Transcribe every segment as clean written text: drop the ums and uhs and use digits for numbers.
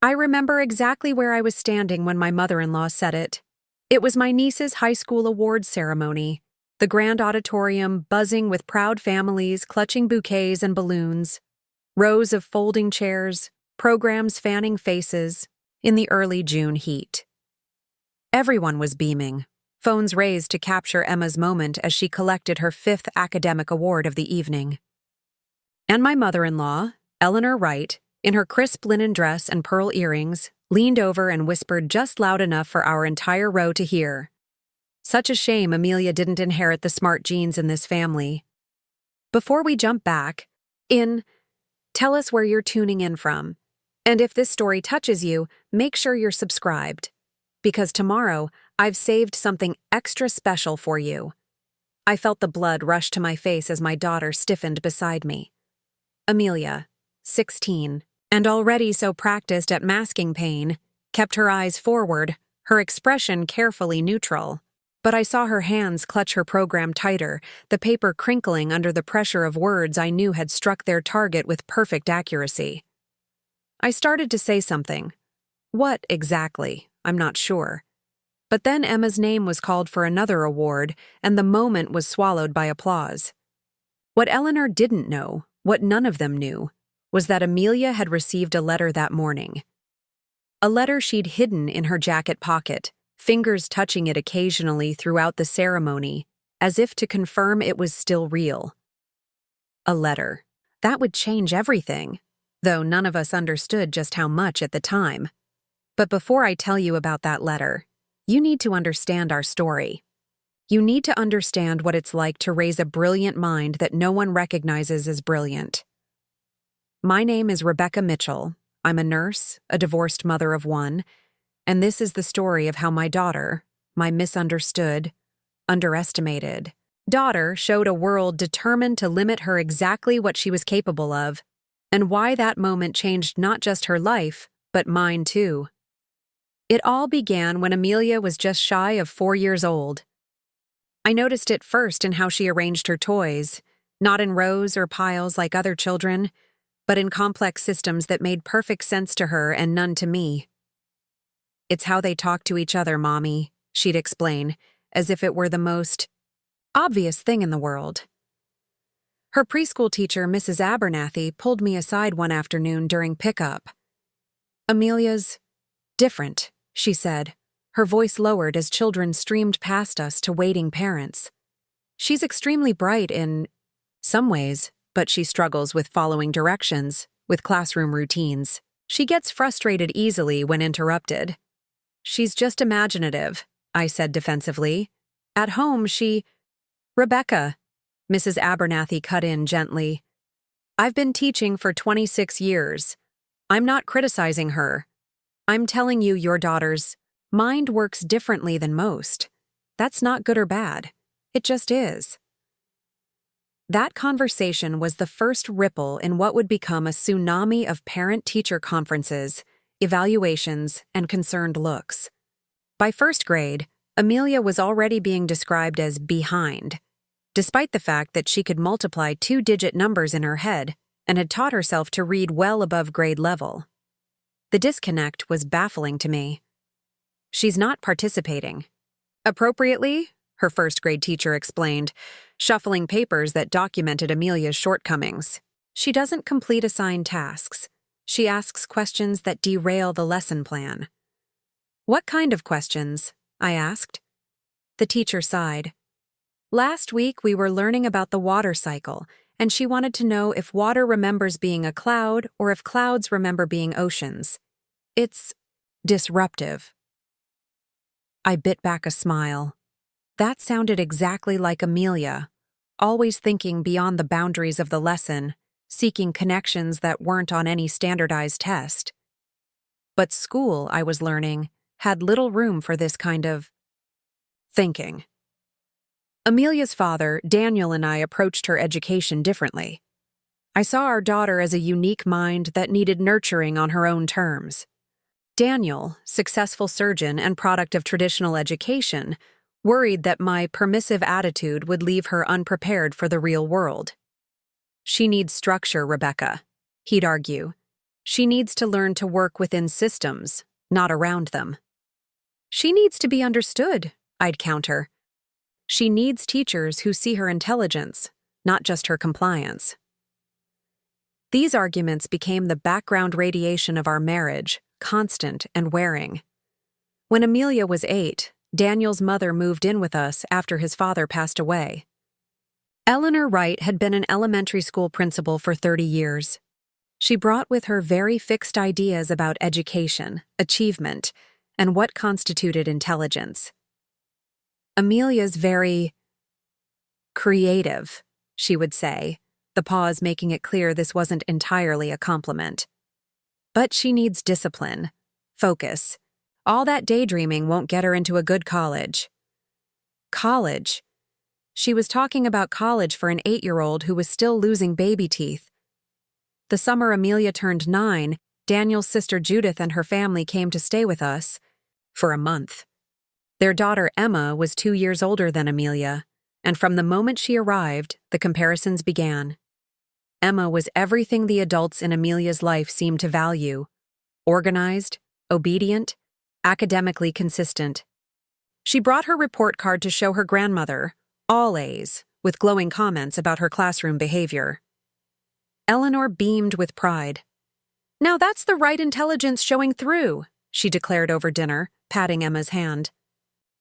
I remember exactly where I was standing when my mother-in-law said it. It was my niece's high school awards ceremony, the grand auditorium buzzing with proud families clutching bouquets and balloons, rows of folding chairs, programs fanning faces in the early June heat. Everyone was beaming, phones raised to capture Emma's moment as she collected her 5th academic award of the evening. And my mother-in-law, Eleanor Wright, in her crisp linen dress and pearl earrings, leaned over and whispered just loud enough for our entire row to hear. Such a shame Amelia didn't inherit the smart genes in this family. Before we jump back, tell us where you're tuning in from. And if this story touches you, make sure you're subscribed. Because tomorrow, I've saved something extra special for you. I felt the blood rush to my face as my daughter stiffened beside me. Amelia, 16, and already so practiced at masking pain, kept her eyes forward, her expression carefully neutral. But I saw her hands clutch her program tighter, the paper crinkling under the pressure of words I knew had struck their target with perfect accuracy. I started to say something. What exactly? I'm not sure. But then Emma's name was called for another award, and the moment was swallowed by applause. What Eleanor didn't know, what none of them knew, was that Amelia had received a letter that morning. A letter she'd hidden in her jacket pocket, fingers touching it occasionally throughout the ceremony, as if to confirm it was still real. A letter. That would change everything, though none of us understood just how much at the time. But before I tell you about that letter, you need to understand our story. You need to understand what it's like to raise a brilliant mind that no one recognizes as brilliant. My name is Rebecca Mitchell. I'm a nurse, a divorced mother of one, and this is the story of how my daughter, my misunderstood, underestimated daughter, showed a world determined to limit her exactly what she was capable of, and why that moment changed not just her life, but mine too. It all began when Amelia was just shy of 4 years old. I noticed it first in how she arranged her toys, not in rows or piles like other children, but in complex systems that made perfect sense to her and none to me. "It's how they talk to each other, Mommy," she'd explain, as if it were the most obvious thing in the world. Her preschool teacher, Mrs. Abernathy, pulled me aside one afternoon during pickup. "Amelia's different," she said, her voice lowered as children streamed past us to waiting parents. "She's extremely bright in some ways, but she struggles with following directions, with classroom routines. She gets frustrated easily when interrupted." "She's just imaginative," I said defensively. "At home, Rebecca," Mrs. Abernathy cut in gently. "I've been teaching for 26 years. I'm not criticizing her. I'm telling you your daughter's mind works differently than most. That's not good or bad. It just is." That conversation was the first ripple in what would become a tsunami of parent-teacher conferences, evaluations, and concerned looks. By first grade, Amelia was already being described as behind, despite the fact that she could multiply 2-digit numbers in her head and had taught herself to read well above grade level. The disconnect was baffling to me. "She's not participating." "Appropriately," her first-grade teacher explained, shuffling papers that documented Amelia's shortcomings. "She doesn't complete assigned tasks. She asks questions that derail the lesson plan." "What kind of questions?" I asked. The teacher sighed. "Last week we were learning about the water cycle, and she wanted to know if water remembers being a cloud or if clouds remember being oceans. It's disruptive." I bit back a smile. That sounded exactly like Amelia, always thinking beyond the boundaries of the lesson, seeking connections that weren't on any standardized test. But school, I was learning, had little room for this kind of thinking. Amelia's father, Daniel, and I approached her education differently. I saw our daughter as a unique mind that needed nurturing on her own terms. Daniel, successful surgeon and product of traditional education, worried that my permissive attitude would leave her unprepared for the real world. "She needs structure, Rebecca," he'd argue. She needs to learn to work within systems, not around them. She needs to be understood, I'd counter. She needs teachers who see her intelligence, not just her compliance. These arguments became the background radiation of our marriage, constant and wearing. When Amelia was 8, Daniel's mother moved in with us after his father passed away. Eleanor Wright had been an elementary school principal for 30 years. She brought with her very fixed ideas about education, achievement, and what constituted intelligence. Amelia's very creative, she would say, the pause making it clear this wasn't entirely a compliment. But she needs discipline, focus. All that daydreaming won't get her into a good college. College. She was talking about college for an 8-year-old who was still losing baby teeth. The summer Amelia turned 9, Daniel's sister Judith and her family came to stay with us for a month. Their daughter Emma was 2 years older than Amelia, and from the moment she arrived, the comparisons began. Emma was everything the adults in Amelia's life seemed to value: organized, obedient, academically consistent. She brought her report card to show her grandmother, all A's, with glowing comments about her classroom behavior. Eleanor beamed with pride. "Now that's the right intelligence showing through," she declared over dinner, patting Emma's hand.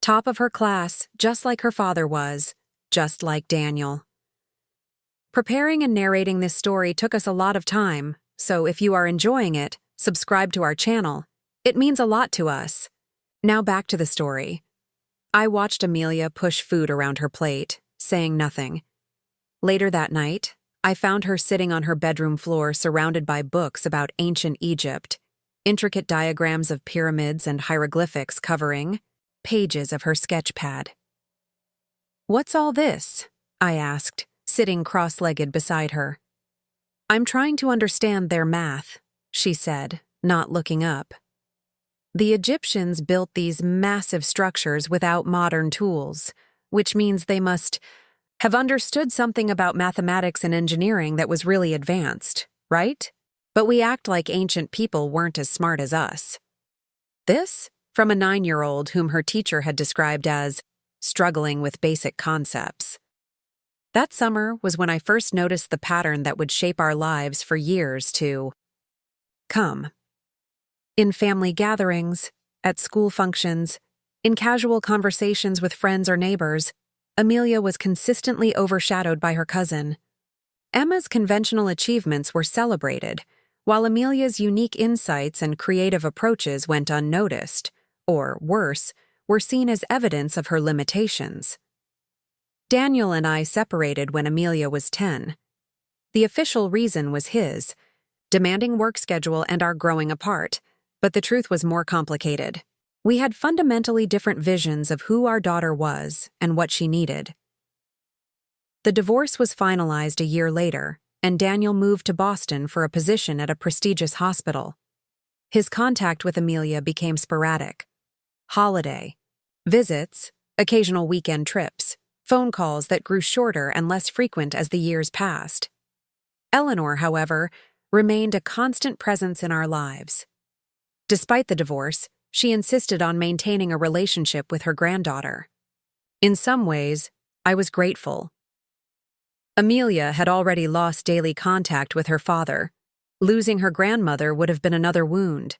Top of her class, just like her father was, just like Daniel. Preparing and narrating this story took us a lot of time, so if you are enjoying it, subscribe to our channel. It means a lot to us. Now back to the story. I watched Amelia push food around her plate, saying nothing. Later that night, I found her sitting on her bedroom floor surrounded by books about ancient Egypt, intricate diagrams of pyramids and hieroglyphics covering pages of her sketch pad. "What's all this?" I asked, sitting cross-legged beside her. "I'm trying to understand their math," she said, not looking up. "The Egyptians built these massive structures without modern tools, which means they must have understood something about mathematics and engineering that was really advanced, right? But we act like ancient people weren't as smart as us." This from a 9-year-old whom her teacher had described as struggling with basic concepts. That summer was when I first noticed the pattern that would shape our lives for years to come. In family gatherings, at school functions, in casual conversations with friends or neighbors, Amelia was consistently overshadowed by her cousin. Emma's conventional achievements were celebrated, while Amelia's unique insights and creative approaches went unnoticed, or worse, were seen as evidence of her limitations. Daniel and I separated when Amelia was 10. The official reason was his, demanding work schedule and our growing apart, but the truth was more complicated. We had fundamentally different visions of who our daughter was and what she needed. The divorce was finalized a year later, and Daniel moved to Boston for a position at a prestigious hospital. His contact with Amelia became sporadic. Holiday visits, occasional weekend trips, phone calls that grew shorter and less frequent as the years passed. Eleanor, however, remained a constant presence in our lives. Despite the divorce, she insisted on maintaining a relationship with her granddaughter. In some ways, I was grateful. Amelia had already lost daily contact with her father. Losing her grandmother would have been another wound.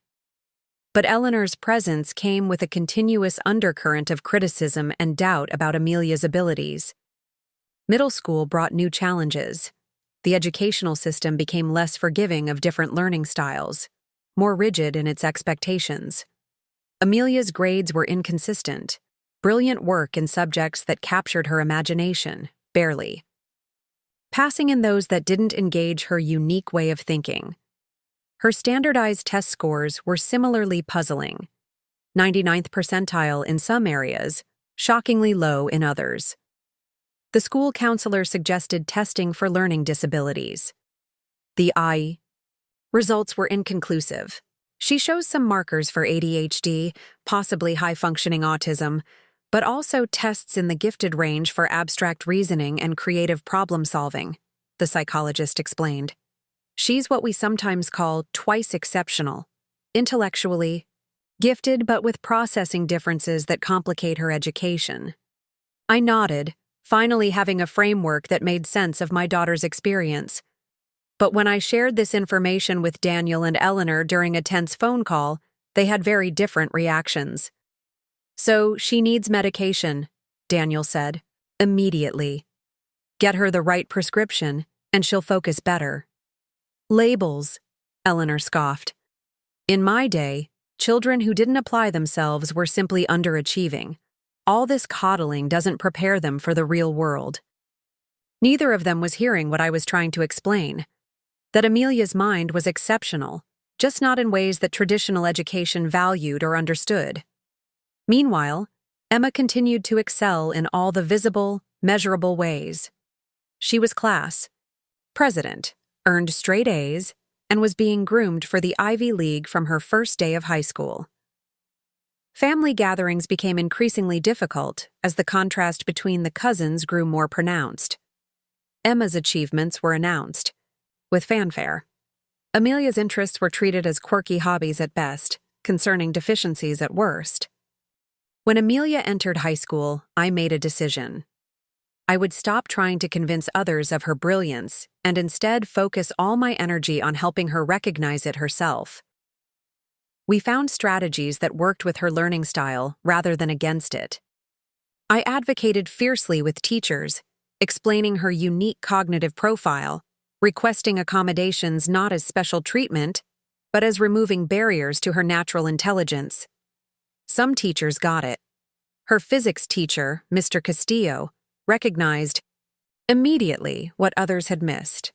But Eleanor's presence came with a continuous undercurrent of criticism and doubt about Amelia's abilities. Middle school brought new challenges. The educational system became less forgiving of different learning styles, more rigid in its expectations. Amelia's grades were inconsistent, brilliant work in subjects that captured her imagination, barely. Passing in those that didn't engage her unique way of thinking. Her standardized test scores were similarly puzzling. 99th percentile in some areas, shockingly low in others. The school counselor suggested testing for learning disabilities. The I results were inconclusive. She shows some markers for ADHD, possibly high-functioning autism, but also tests in the gifted range for abstract reasoning and creative problem-solving, the psychologist explained. She's what we sometimes call twice exceptional, intellectually gifted but with processing differences that complicate her education. I nodded, finally having a framework that made sense of my daughter's experience. But when I shared this information with Daniel and Eleanor during a tense phone call, they had very different reactions. "So she needs medication," Daniel said, "immediately. Get her the right prescription, and she'll focus better." "Labels," Eleanor scoffed. "In my day, children who didn't apply themselves were simply underachieving. All this coddling doesn't prepare them for the real world." Neither of them was hearing what I was trying to explain. That Amelia's mind was exceptional, just not in ways that traditional education valued or understood. Meanwhile, Emma continued to excel in all the visible, measurable ways. She was class president, earned straight A's, and was being groomed for the Ivy League from her first day of high school. Family gatherings became increasingly difficult as the contrast between the cousins grew more pronounced. Emma's achievements were announced with fanfare. Amelia's interests were treated as quirky hobbies at best, concerning deficiencies at worst. When Amelia entered high school, I made a decision. I would stop trying to convince others of her brilliance and instead focus all my energy on helping her recognize it herself. We found strategies that worked with her learning style rather than against it. I advocated fiercely with teachers, explaining her unique cognitive profile, requesting accommodations not as special treatment, but as removing barriers to her natural intelligence. Some teachers got it. Her physics teacher, Mr. Castillo, recognized immediately what others had missed.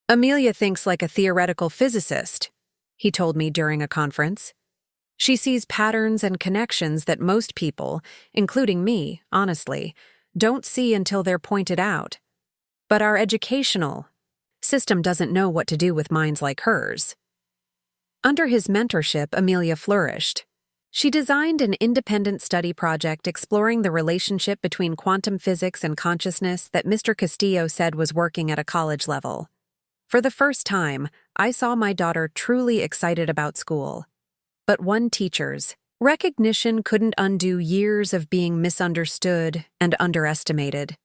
"Amelia thinks like a theoretical physicist," he told me during a conference. "She sees patterns and connections that most people, including me, honestly, don't see until they're pointed out. But our educational system doesn't know what to do with minds like hers." Under his mentorship, Amelia flourished. She designed an independent study project exploring the relationship between quantum physics and consciousness that Mr. Castillo said was working at a college level. For the first time, I saw my daughter truly excited about school. But one teacher's recognition couldn't undo years of being misunderstood and underestimated.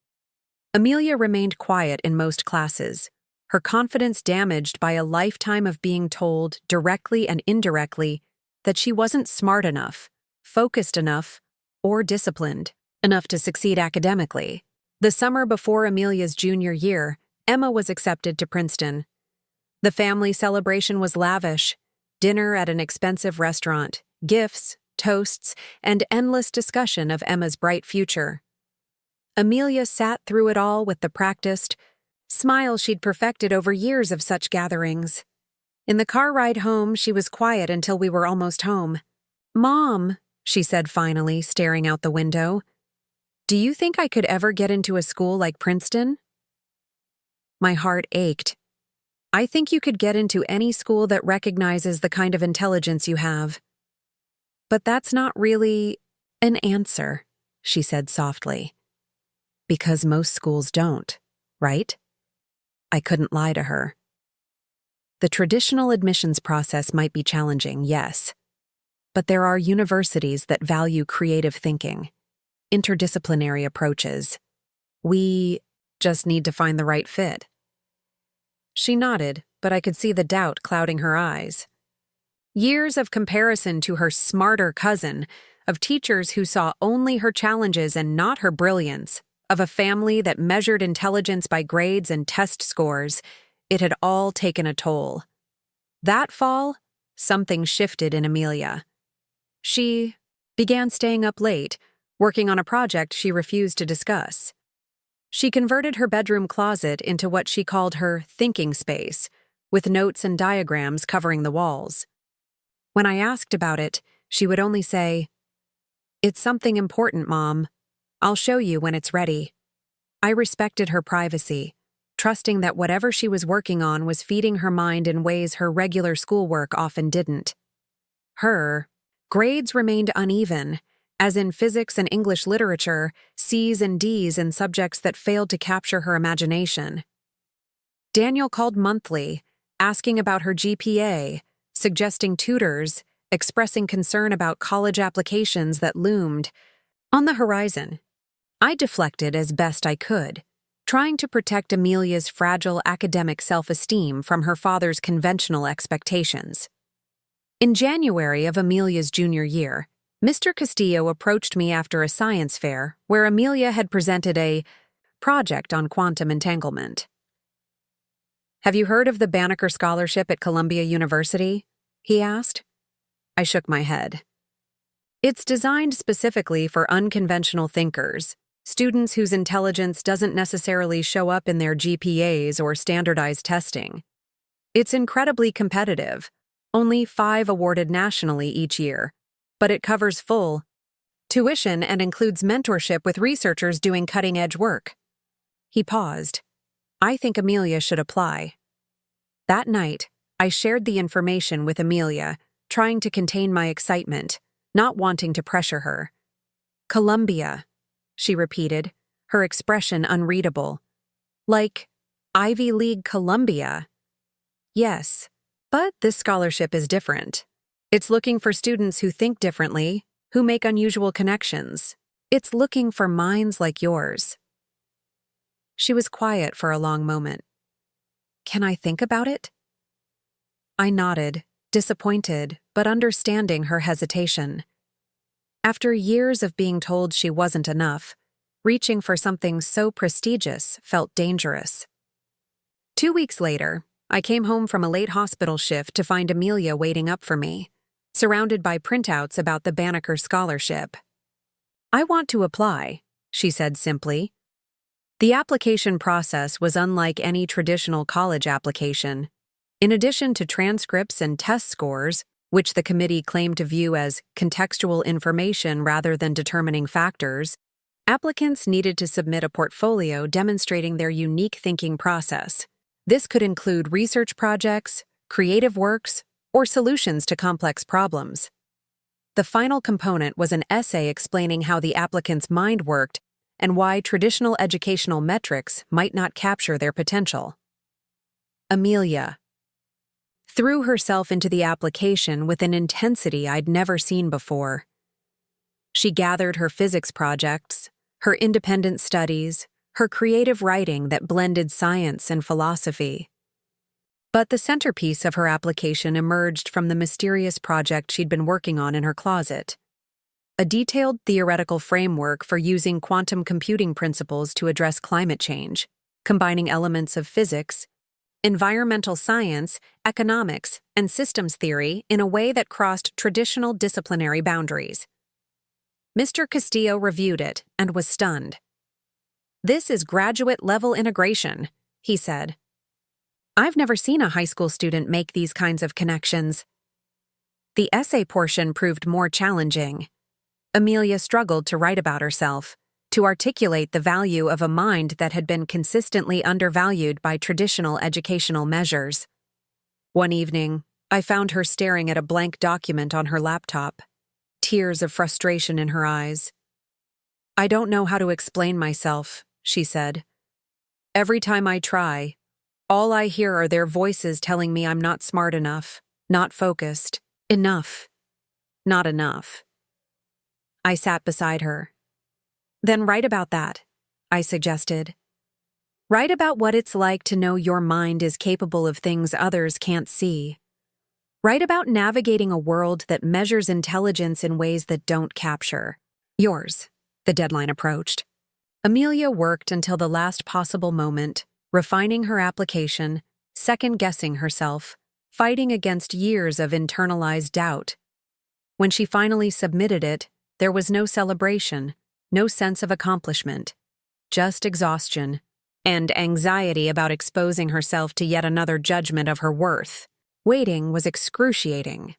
Amelia remained quiet in most classes, her confidence damaged by a lifetime of being told, directly and indirectly, that she wasn't smart enough, focused enough, or disciplined enough to succeed academically. The summer before Amelia's junior year, Emma was accepted to Princeton. The family celebration was lavish: dinner at an expensive restaurant, gifts, toasts, and endless discussion of Emma's bright future. Amelia sat through it all with the practiced smile she'd perfected over years of such gatherings. In the car ride home, she was quiet until we were almost home. "Mom," she said finally, staring out the window, "do you think I could ever get into a school like Princeton?" My heart ached. "I think you could get into any school that recognizes the kind of intelligence you have." "But that's not really an answer," she said softly. "Because most schools don't, right?" I couldn't lie to her. The traditional admissions process might be challenging, yes, but there are universities that value creative thinking, interdisciplinary approaches. We just need to find the right fit. She nodded, but I could see the doubt clouding her eyes. Years of comparison to her smarter cousin, of teachers who saw only her challenges and not her brilliance, of a family that measured intelligence by grades and test scores, it had all taken a toll. That fall, something shifted in Amelia. She began staying up late, working on a project she refused to discuss. She converted her bedroom closet into what she called her thinking space, with notes and diagrams covering the walls. When I asked about it, she would only say, "It's something important, Mom. I'll show you when it's ready." I respected her privacy, trusting that whatever she was working on was feeding her mind in ways her regular schoolwork often didn't. Her grades remained uneven, as in physics and English literature, C's and D's in subjects that failed to capture her imagination. Daniel called monthly, asking about her GPA, suggesting tutors, expressing concern about college applications that loomed on the horizon. I deflected as best I could, trying to protect Amelia's fragile academic self-esteem from her father's conventional expectations. In January of Amelia's junior year, Mr. Castillo approached me after a science fair where Amelia had presented a project on quantum entanglement. "Have you heard of the Banneker Scholarship at Columbia University?" he asked. I shook my head. "It's designed specifically for unconventional thinkers, students whose intelligence doesn't necessarily show up in their GPAs or standardized testing. It's incredibly competitive, only 5 awarded nationally each year, but it covers full tuition and includes mentorship with researchers doing cutting-edge work." He paused. "I think Amelia should apply." That night, I shared the information with Amelia, trying to contain my excitement, not wanting to pressure her. "Columbia," she repeated, her expression unreadable. "Like Ivy League Columbia?" "Yes, but this scholarship is different. It's looking for students who think differently, who make unusual connections. It's looking for minds like yours." She was quiet for a long moment. "Can I think about it?" I nodded, disappointed, but understanding her hesitation. After years of being told she wasn't enough, reaching for something so prestigious felt dangerous. 2 weeks later, I came home from a late hospital shift to find Amelia waiting up for me, surrounded by printouts about the Banneker Scholarship. "I want to apply," she said simply. The application process was unlike any traditional college application. In addition to transcripts and test scores, which the committee claimed to view as contextual information rather than determining factors, applicants needed to submit a portfolio demonstrating their unique thinking process. This could include research projects, creative works, or solutions to complex problems. The final component was an essay explaining how the applicant's mind worked and why traditional educational metrics might not capture their potential. Amelia threw herself into the application with an intensity I'd never seen before. She gathered her physics projects, her independent studies, her creative writing that blended science and philosophy. But the centerpiece of her application emerged from the mysterious project she'd been working on in her closet. A detailed theoretical framework for using quantum computing principles to address climate change, combining elements of physics, environmental science, economics, and systems theory in a way that crossed traditional disciplinary boundaries. Mr. Castillo reviewed it and was stunned. "This is graduate-level integration," he said. "I've never seen a high school student make these kinds of connections." The essay portion proved more challenging. Amelia struggled to write about herself, to articulate the value of a mind that had been consistently undervalued by traditional educational measures. One evening, I found her staring at a blank document on her laptop, tears of frustration in her eyes. "I don't know how to explain myself," she said. "Every time I try, all I hear are their voices telling me I'm not smart enough, not focused, not enough." I sat beside her. "Then write about that," I suggested. "Write about what it's like to know your mind is capable of things others can't see. Write about navigating a world that measures intelligence in ways that don't capture yours." The deadline approached. Amelia worked until the last possible moment, refining her application, second-guessing herself, fighting against years of internalized doubt. When she finally submitted it, there was no celebration, no sense of accomplishment, just exhaustion and anxiety about exposing herself to yet another judgment of her worth. Waiting was excruciating.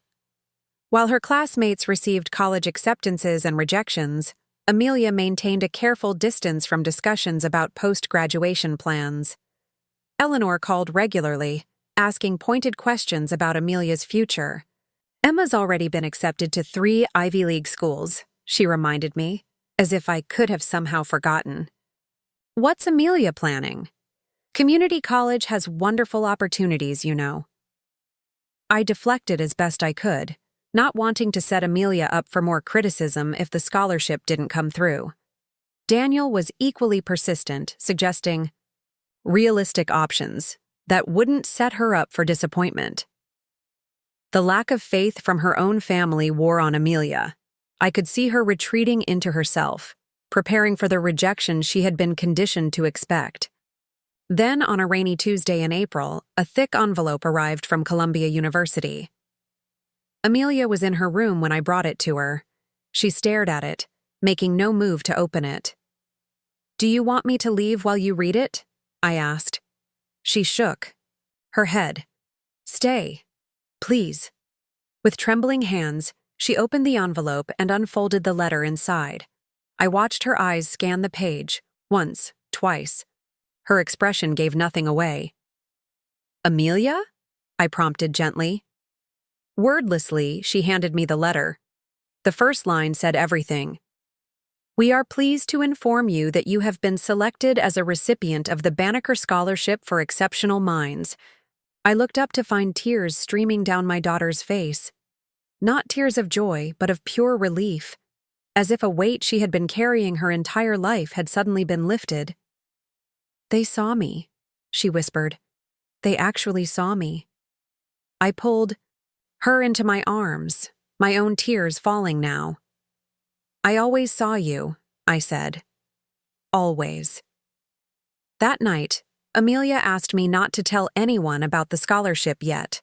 While her classmates received college acceptances and rejections, Amelia maintained a careful distance from discussions about post-graduation plans. Eleanor called regularly, asking pointed questions about Amelia's future. "Emma's already been accepted to 3 Ivy League schools," she reminded me, as if I could have somehow forgotten. "What's Amelia planning?" Community college has wonderful opportunities, you know. I deflected as best I could, not wanting to set Amelia up for more criticism if the scholarship didn't come through. Daniel was equally persistent, suggesting realistic options that wouldn't set her up for disappointment. The lack of faith from her own family wore on Amelia. I could see her retreating into herself, preparing for the rejection she had been conditioned to expect. Then, on a rainy Tuesday in April, a thick envelope arrived from Columbia University. Amelia was in her room when I brought it to her. She stared at it, making no move to open it. "Do you want me to leave while you read it?" I asked. She shook her head. "Stay, please." With trembling hands, she opened the envelope and unfolded the letter inside. I watched her eyes scan the page, once, twice. Her expression gave nothing away. "Amelia?" I prompted gently. Wordlessly, she handed me the letter. The first line said everything. "We are pleased to inform you that you have been selected as a recipient of the Banneker Scholarship for Exceptional Minds." I looked up to find tears streaming down my daughter's face. Not tears of joy, but of pure relief, as if a weight she had been carrying her entire life had suddenly been lifted. "They saw me," she whispered. "They actually saw me." I pulled her into my arms, my own tears falling now. "I always saw you," I said. "Always." That night, Amelia asked me not to tell anyone about the scholarship yet.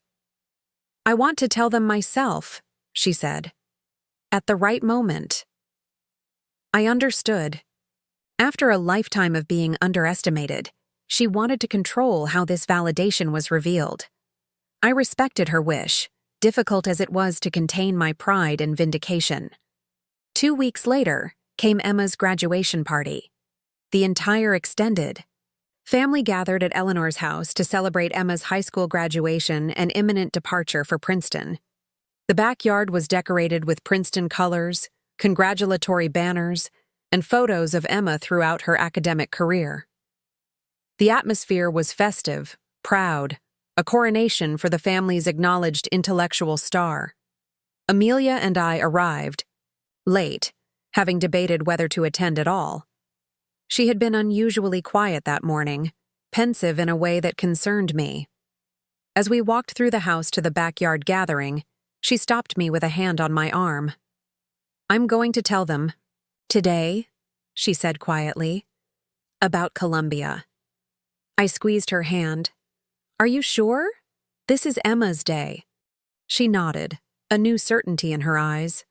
"I want to tell them myself," she said. "At the right moment." I understood. After a lifetime of being underestimated, she wanted to control how this validation was revealed. I respected her wish, difficult as it was to contain my pride and vindication. 2 weeks later came Emma's graduation party. The entire extended family gathered at Eleanor's house to celebrate Emma's high school graduation and imminent departure for Princeton. The backyard was decorated with Princeton colors, congratulatory banners, and photos of Emma throughout her academic career. The atmosphere was festive, proud, a coronation for the family's acknowledged intellectual star. Amelia and I arrived, late, having debated whether to attend at all. She had been unusually quiet that morning, pensive in a way that concerned me. As we walked through the house to the backyard gathering, she stopped me with a hand on my arm. "I'm going to tell them. Today," she said quietly, "about Columbia." I squeezed her hand. "Are you sure? This is Emma's day." She nodded, a new certainty in her eyes.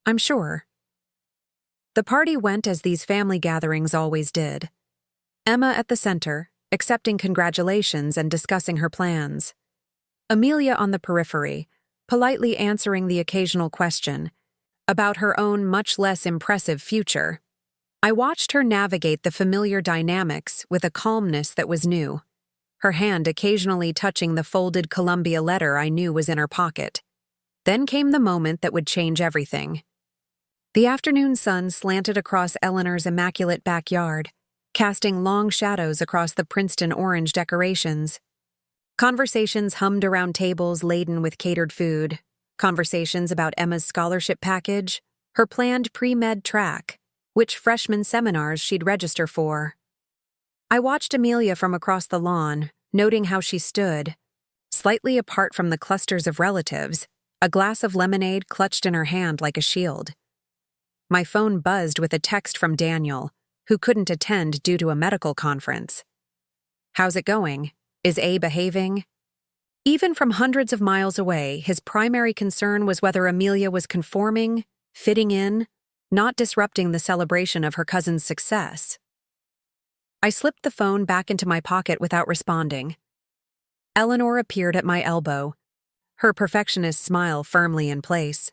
"I'm sure." The party went as these family gatherings always did. Emma at the center, accepting congratulations and discussing her plans. Amelia on the periphery, politely answering the occasional question about her own much less impressive future. I watched her navigate the familiar dynamics with a calmness that was new, her hand occasionally touching the folded Columbia letter I knew was in her pocket. Then came the moment that would change everything. The afternoon sun slanted across Eleanor's immaculate backyard, casting long shadows across the Princeton orange decorations. Conversations hummed around tables laden with catered food, conversations about Emma's scholarship package, her planned pre-med track, which freshman seminars she'd register for. I watched Amelia from across the lawn, noting how she stood, slightly apart from the clusters of relatives, a glass of lemonade clutched in her hand like a shield. My phone buzzed with a text from Daniel, who couldn't attend due to a medical conference. "How's it going? Is A behaving?" Even from hundreds of miles away, his primary concern was whether Amelia was conforming, fitting in, not disrupting the celebration of her cousin's success. I slipped the phone back into my pocket without responding. Eleanor appeared at my elbow, her perfectionist smile firmly in place.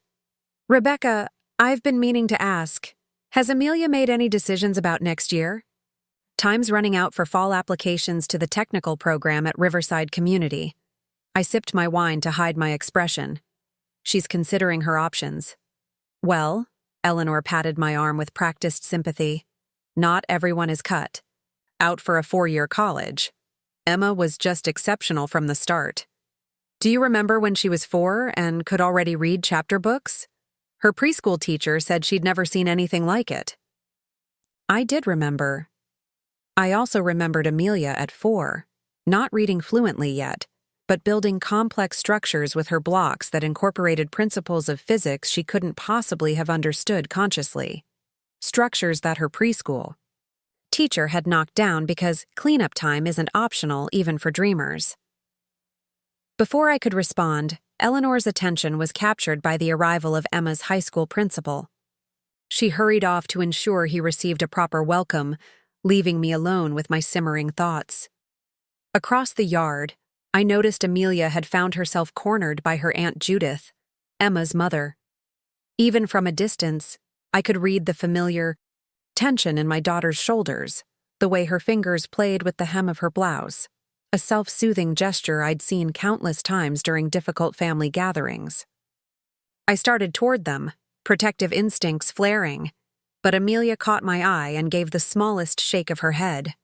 "Rebecca, I've been meaning to ask, has Amelia made any decisions about next year? Time's running out for fall applications to the technical program at Riverside Community." I sipped my wine to hide my expression. "She's considering her options." "Well," Eleanor patted my arm with practiced sympathy, "not everyone is cut. out for a 4-year college. Emma was just exceptional from the start. Do you remember when she was 4 and could already read chapter books? Her preschool teacher said she'd never seen anything like it. I did remember. I also remembered Amelia at 4, not reading fluently yet, but building complex structures with her blocks that incorporated principles of physics she couldn't possibly have understood consciously. Structures that her preschool teacher had knocked down because cleanup time isn't optional even for dreamers. Before I could respond, Eleanor's attention was captured by the arrival of Emma's high school principal. She hurried off to ensure he received a proper welcome, leaving me alone with my simmering thoughts. Across the yard, I noticed Amelia had found herself cornered by her Aunt Judith, Emma's mother. Even from a distance, I could read the familiar tension in my daughter's shoulders, the way her fingers played with the hem of her blouse, a self-soothing gesture I'd seen countless times during difficult family gatherings. I started toward them, protective instincts flaring, but Amelia caught my eye and gave the smallest shake of her head.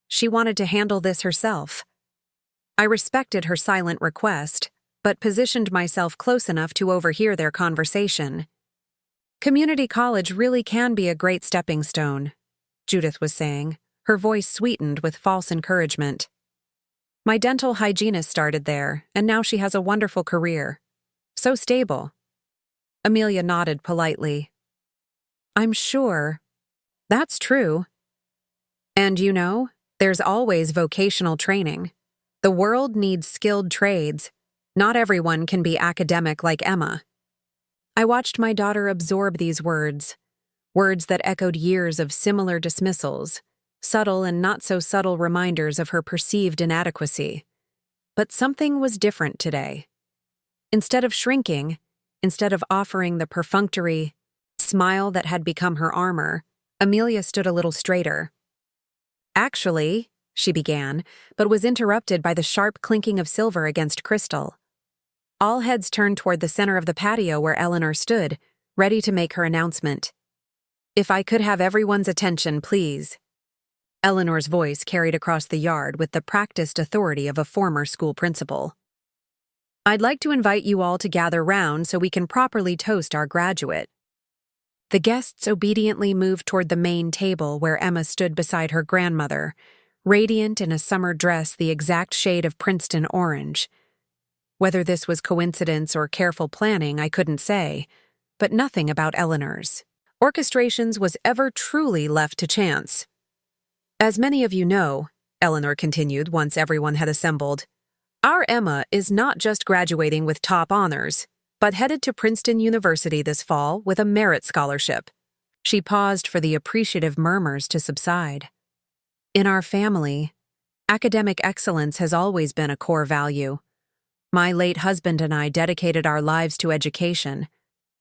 She wanted to handle this herself. I respected her silent request, but positioned myself close enough to overhear their conversation. Community college really can be a great stepping stone, Judith was saying, her voice sweetened with false encouragement. My dental hygienist started there, and now she has a wonderful career. So stable. Amelia nodded politely. I'm sure. That's true. And you know, there's always vocational training. The world needs skilled trades. Not everyone can be academic like Emma. I watched my daughter absorb these words that echoed years of similar dismissals, subtle and not so subtle reminders of her perceived inadequacy. But something was different today. Instead of shrinking, instead of offering the perfunctory smile that had become her armor, Amelia stood a little straighter. Actually, she began, but was interrupted by the sharp clinking of silver against crystal. All heads turned toward the center of the patio where Eleanor stood, ready to make her announcement. If I could have everyone's attention, please. Eleanor's voice carried across the yard with the practiced authority of a former school principal. I'd like to invite you all to gather round so we can properly toast our graduate. The guests obediently moved toward the main table where Emma stood beside her grandmother, radiant in a summer dress the exact shade of Princeton orange. Whether this was coincidence or careful planning, I couldn't say, but nothing about Eleanor's orchestrations was ever truly left to chance. As many of you know, Eleanor continued once everyone had assembled, our Emma is not just graduating with top honors, but headed to Princeton University this fall with a merit scholarship. She paused for the appreciative murmurs to subside. In our family, academic excellence has always been a core value. My late husband and I dedicated our lives to education,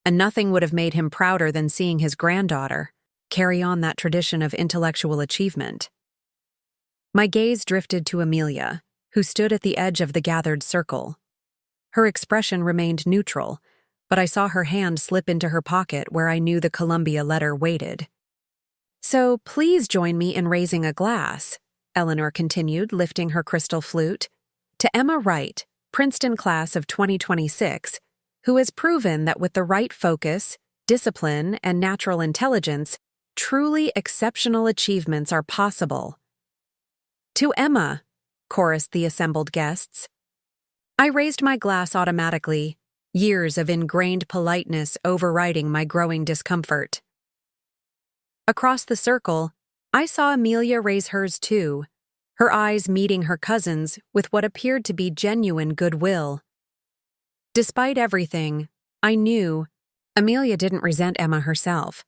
and nothing would have made him prouder than seeing his granddaughter carry on that tradition of intellectual achievement. My gaze drifted to Amelia, who stood at the edge of the gathered circle. Her expression remained neutral, but I saw her hand slip into her pocket where I knew the Columbia letter waited. So please join me in raising a glass, Eleanor continued, lifting her crystal flute, to Emma Wright, Princeton class of 2026, who has proven that with the right focus, discipline, and natural intelligence, truly exceptional achievements are possible. To Emma, chorused the assembled guests. I raised my glass automatically, years of ingrained politeness overriding my growing discomfort. Across the circle, I saw Amelia raise hers too, her eyes meeting her cousin's with what appeared to be genuine goodwill. Despite everything, I knew Amelia didn't resent Emma herself,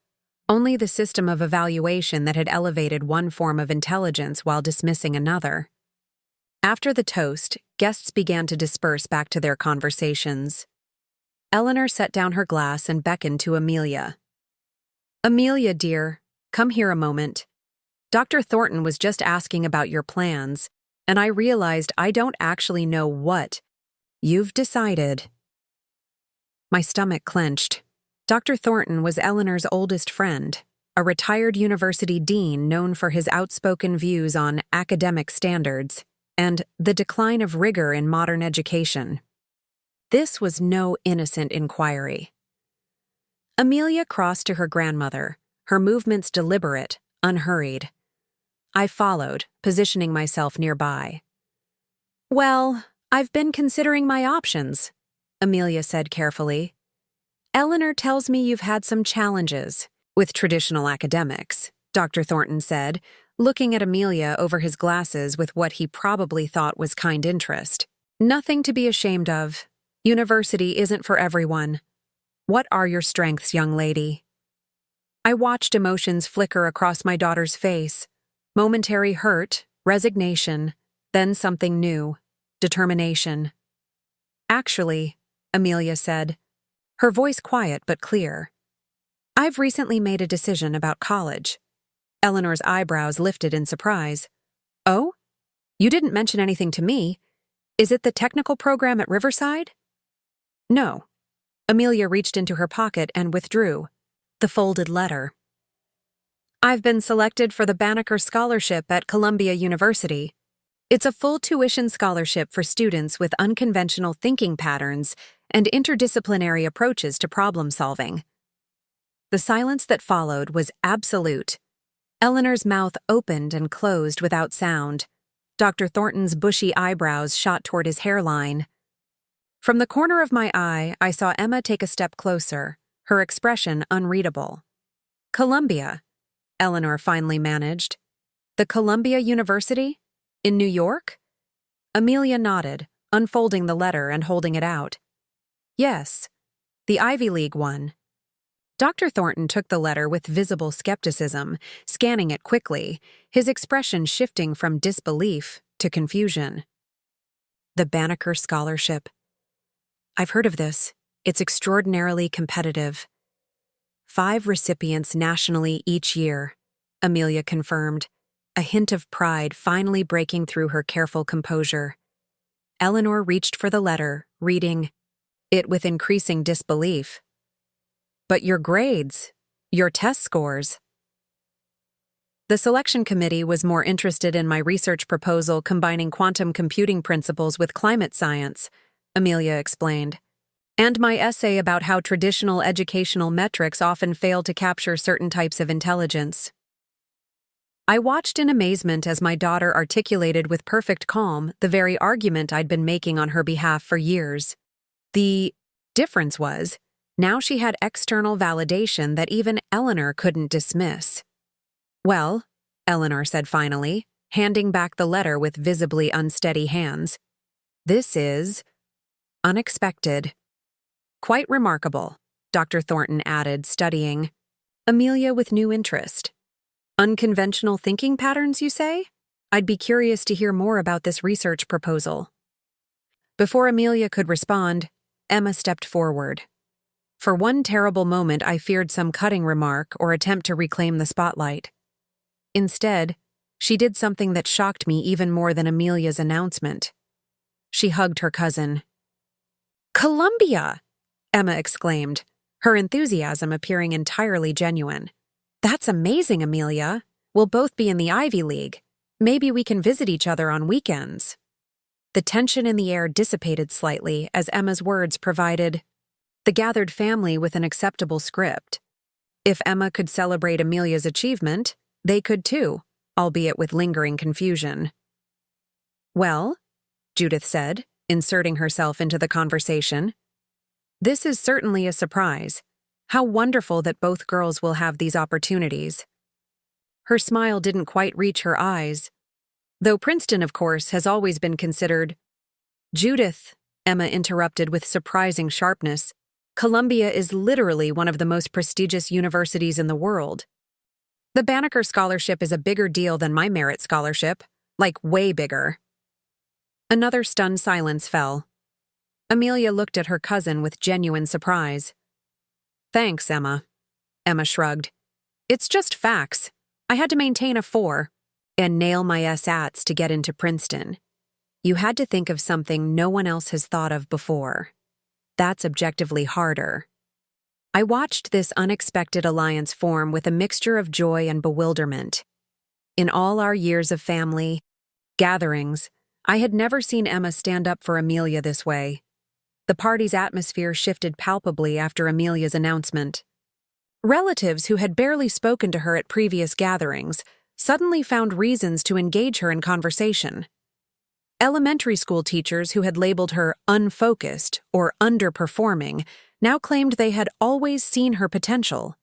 only the system of evaluation that had elevated one form of intelligence while dismissing another. After the toast, guests began to disperse back to their conversations. Eleanor set down her glass and beckoned to Amelia. Amelia, dear, come here a moment. Dr. Thornton was just asking about your plans, and I realized I don't actually know what you've decided. My stomach clenched. Dr. Thornton was Eleanor's oldest friend, a retired university dean known for his outspoken views on academic standards and the decline of rigor in modern education. This was no innocent inquiry. Amelia crossed to her grandmother, her movements deliberate, unhurried. I followed, positioning myself nearby. "Well, I've been considering my options," Amelia said carefully. "Eleanor tells me you've had some challenges with traditional academics," Dr. Thornton said, looking at Amelia over his glasses with what he probably thought was kind interest. "Nothing to be ashamed of. University isn't for everyone. What are your strengths, young lady?" I watched emotions flicker across my daughter's face. Momentary hurt, resignation, then something new, determination. "Actually," Amelia said, her voice quiet but clear, "I've recently made a decision about college." Eleanor's eyebrows lifted in surprise. "Oh? You didn't mention anything to me. Is it the technical program at Riverside?" "No." Amelia reached into her pocket and withdrew the folded letter. "I've been selected for the Banneker Scholarship at Columbia University. It's a full tuition scholarship for students with unconventional thinking patterns and interdisciplinary approaches to problem solving." The silence that followed was absolute. Eleanor's mouth opened and closed without sound. Dr. Thornton's bushy eyebrows shot toward his hairline. From the corner of my eye, I saw Emma take a step closer, her expression unreadable. "Columbia," Eleanor finally managed. "The Columbia University? In New York?" Amelia nodded, unfolding the letter and holding it out. "Yes, the Ivy League one." Dr. Thornton took the letter with visible skepticism, scanning it quickly, his expression shifting from disbelief to confusion. "The Banneker Scholarship. I've heard of this. It's extraordinarily competitive. 5 recipients nationally each year," Amelia confirmed, a hint of pride finally breaking through her careful composure. Eleanor reached for the letter, reading it with increasing disbelief. "But your grades, your test scores." The selection committee was more interested in my research proposal combining quantum computing principles with climate science, Amelia explained, and my essay about how traditional educational metrics often fail to capture certain types of intelligence. I watched in amazement as my daughter articulated with perfect calm the very argument I'd been making on her behalf for years. The difference was, now she had external validation that even Eleanor couldn't dismiss. "Well," Eleanor said finally, handing back the letter with visibly unsteady hands, "this is unexpected." "Quite remarkable," Dr. Thornton added, studying Amelia with new interest. "Unconventional thinking patterns, you say? I'd be curious to hear more about this research proposal." Before Amelia could respond, Emma stepped forward. For one terrible moment, I feared some cutting remark or attempt to reclaim the spotlight. Instead, she did something that shocked me even more than Amelia's announcement. She hugged her cousin. "Columbia!" Emma exclaimed, her enthusiasm appearing entirely genuine. "That's amazing, Amelia. We'll both be in the Ivy League. Maybe we can visit each other on weekends." The tension in the air dissipated slightly as Emma's words provided the gathered family with an acceptable script. If Emma could celebrate Amelia's achievement, they could too, albeit with lingering confusion. "Well," Judith said, inserting herself into the conversation, "this is certainly a surprise. How wonderful that both girls will have these opportunities." Her smile didn't quite reach her eyes. "Though Princeton, of course, has always been considered—" "Judith," Emma interrupted with surprising sharpness, "Columbia is literally one of the most prestigious universities in the world. The Banneker Scholarship is a bigger deal than my merit scholarship, like way bigger." Another stunned silence fell. Amelia looked at her cousin with genuine surprise. "Thanks, Emma." Emma shrugged. "It's just facts. I had to maintain a 4 and nail my SATs to get into Princeton. You had to think of something no one else has thought of before. That's objectively harder." I watched this unexpected alliance form with a mixture of joy and bewilderment. In all our years of family gatherings, I had never seen Emma stand up for Amelia this way. The party's atmosphere shifted palpably after Amelia's announcement. Relatives who had barely spoken to her at previous gatherings suddenly found reasons to engage her in conversation. Elementary school teachers who had labeled her unfocused or underperforming now claimed they had always seen her potential.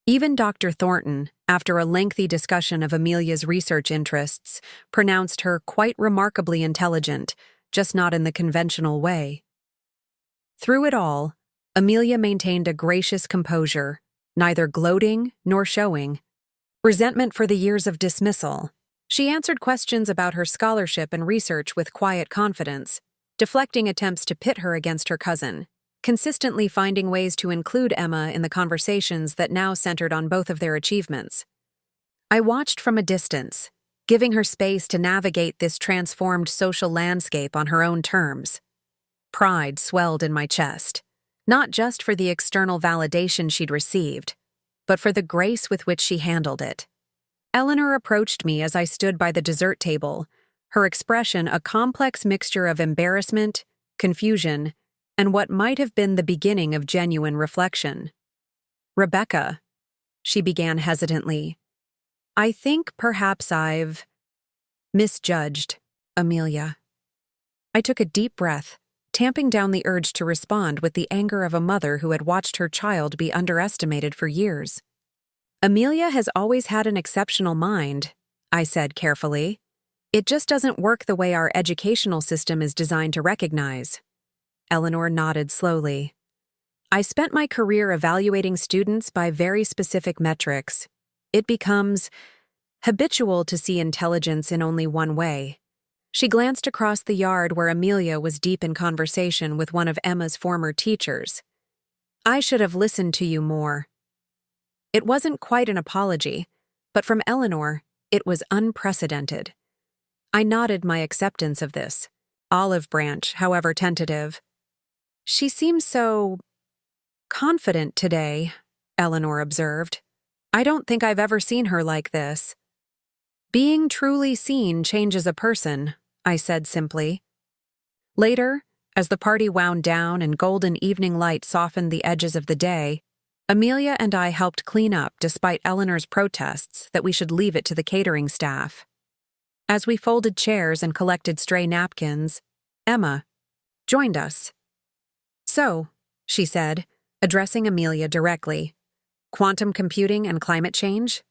Even Dr. Thornton, after a lengthy discussion of Amelia's research interests, pronounced her quite remarkably intelligent, just not in the conventional way. Through it all, Amelia maintained a gracious composure, neither gloating nor showing resentment for the years of dismissal. She answered questions about her scholarship and research with quiet confidence, deflecting attempts to pit her against her cousin, consistently finding ways to include Emma in the conversations that now centered on both of their achievements. I watched from a distance, giving her space to navigate this transformed social landscape on her own terms. Pride swelled in my chest, not just for the external validation she'd received, but for the grace with which she handled it. Eleanor approached me as I stood by the dessert table, her expression a complex mixture of embarrassment, confusion, and what might have been the beginning of genuine reflection. "Rebecca," she began hesitantly, "I think perhaps I've misjudged Amelia." I took a deep breath, tamping down the urge to respond with the anger of a mother who had watched her child be underestimated for years. "Amelia has always had an exceptional mind," I said carefully. "It just doesn't work the way our educational system is designed to recognize." Eleanor nodded slowly. "I spent my career evaluating students by very specific metrics. It becomes habitual to see intelligence in only one way." She glanced across the yard where Amelia was deep in conversation with one of Emma's former teachers. "I should have listened to you more." It wasn't quite an apology, but from Eleanor, it was unprecedented. I nodded my acceptance of this, olive branch, however tentative. "She seems so confident today," Eleanor observed. "I don't think I've ever seen her like this." "Being truly seen changes a person," I said simply. Later, as the party wound down and golden evening light softened the edges of the day, Amelia and I helped clean up despite Eleanor's protests that we should leave it to the catering staff. As we folded chairs and collected stray napkins, Emma joined us. "So," she said, addressing Amelia directly, "quantum computing and climate change?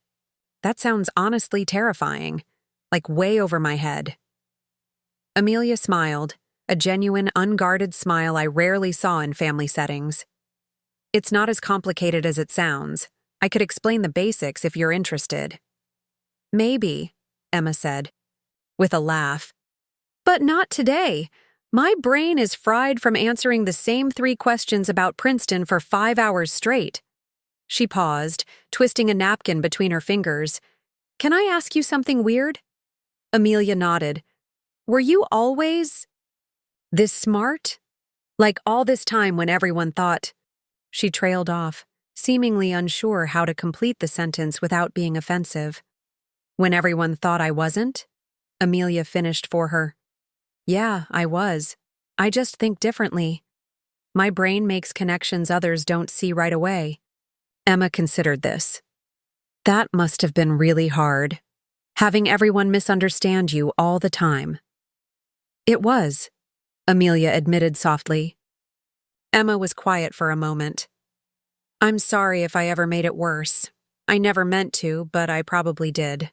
That sounds honestly terrifying, like way over my head." Amelia smiled, a genuine, unguarded smile I rarely saw in family settings. "It's not as complicated as it sounds. I could explain the basics if you're interested." "Maybe," Emma said, with a laugh. "But not today. My brain is fried from answering the same 3 questions about Princeton for 5 hours straight." She paused, twisting a napkin between her fingers. "Can I ask you something weird?" Amelia nodded. "Were you always this smart? Like all this time when everyone thought—" She trailed off, seemingly unsure how to complete the sentence without being offensive. "When everyone thought I wasn't?" Amelia finished for her. "Yeah, I was. I just think differently. My brain makes connections others don't see right away." Emma considered this. "That must have been really hard, having everyone misunderstand you all the time." "It was," Amelia admitted softly. Emma was quiet for a moment. "I'm sorry if I ever made it worse. I never meant to, but I probably did."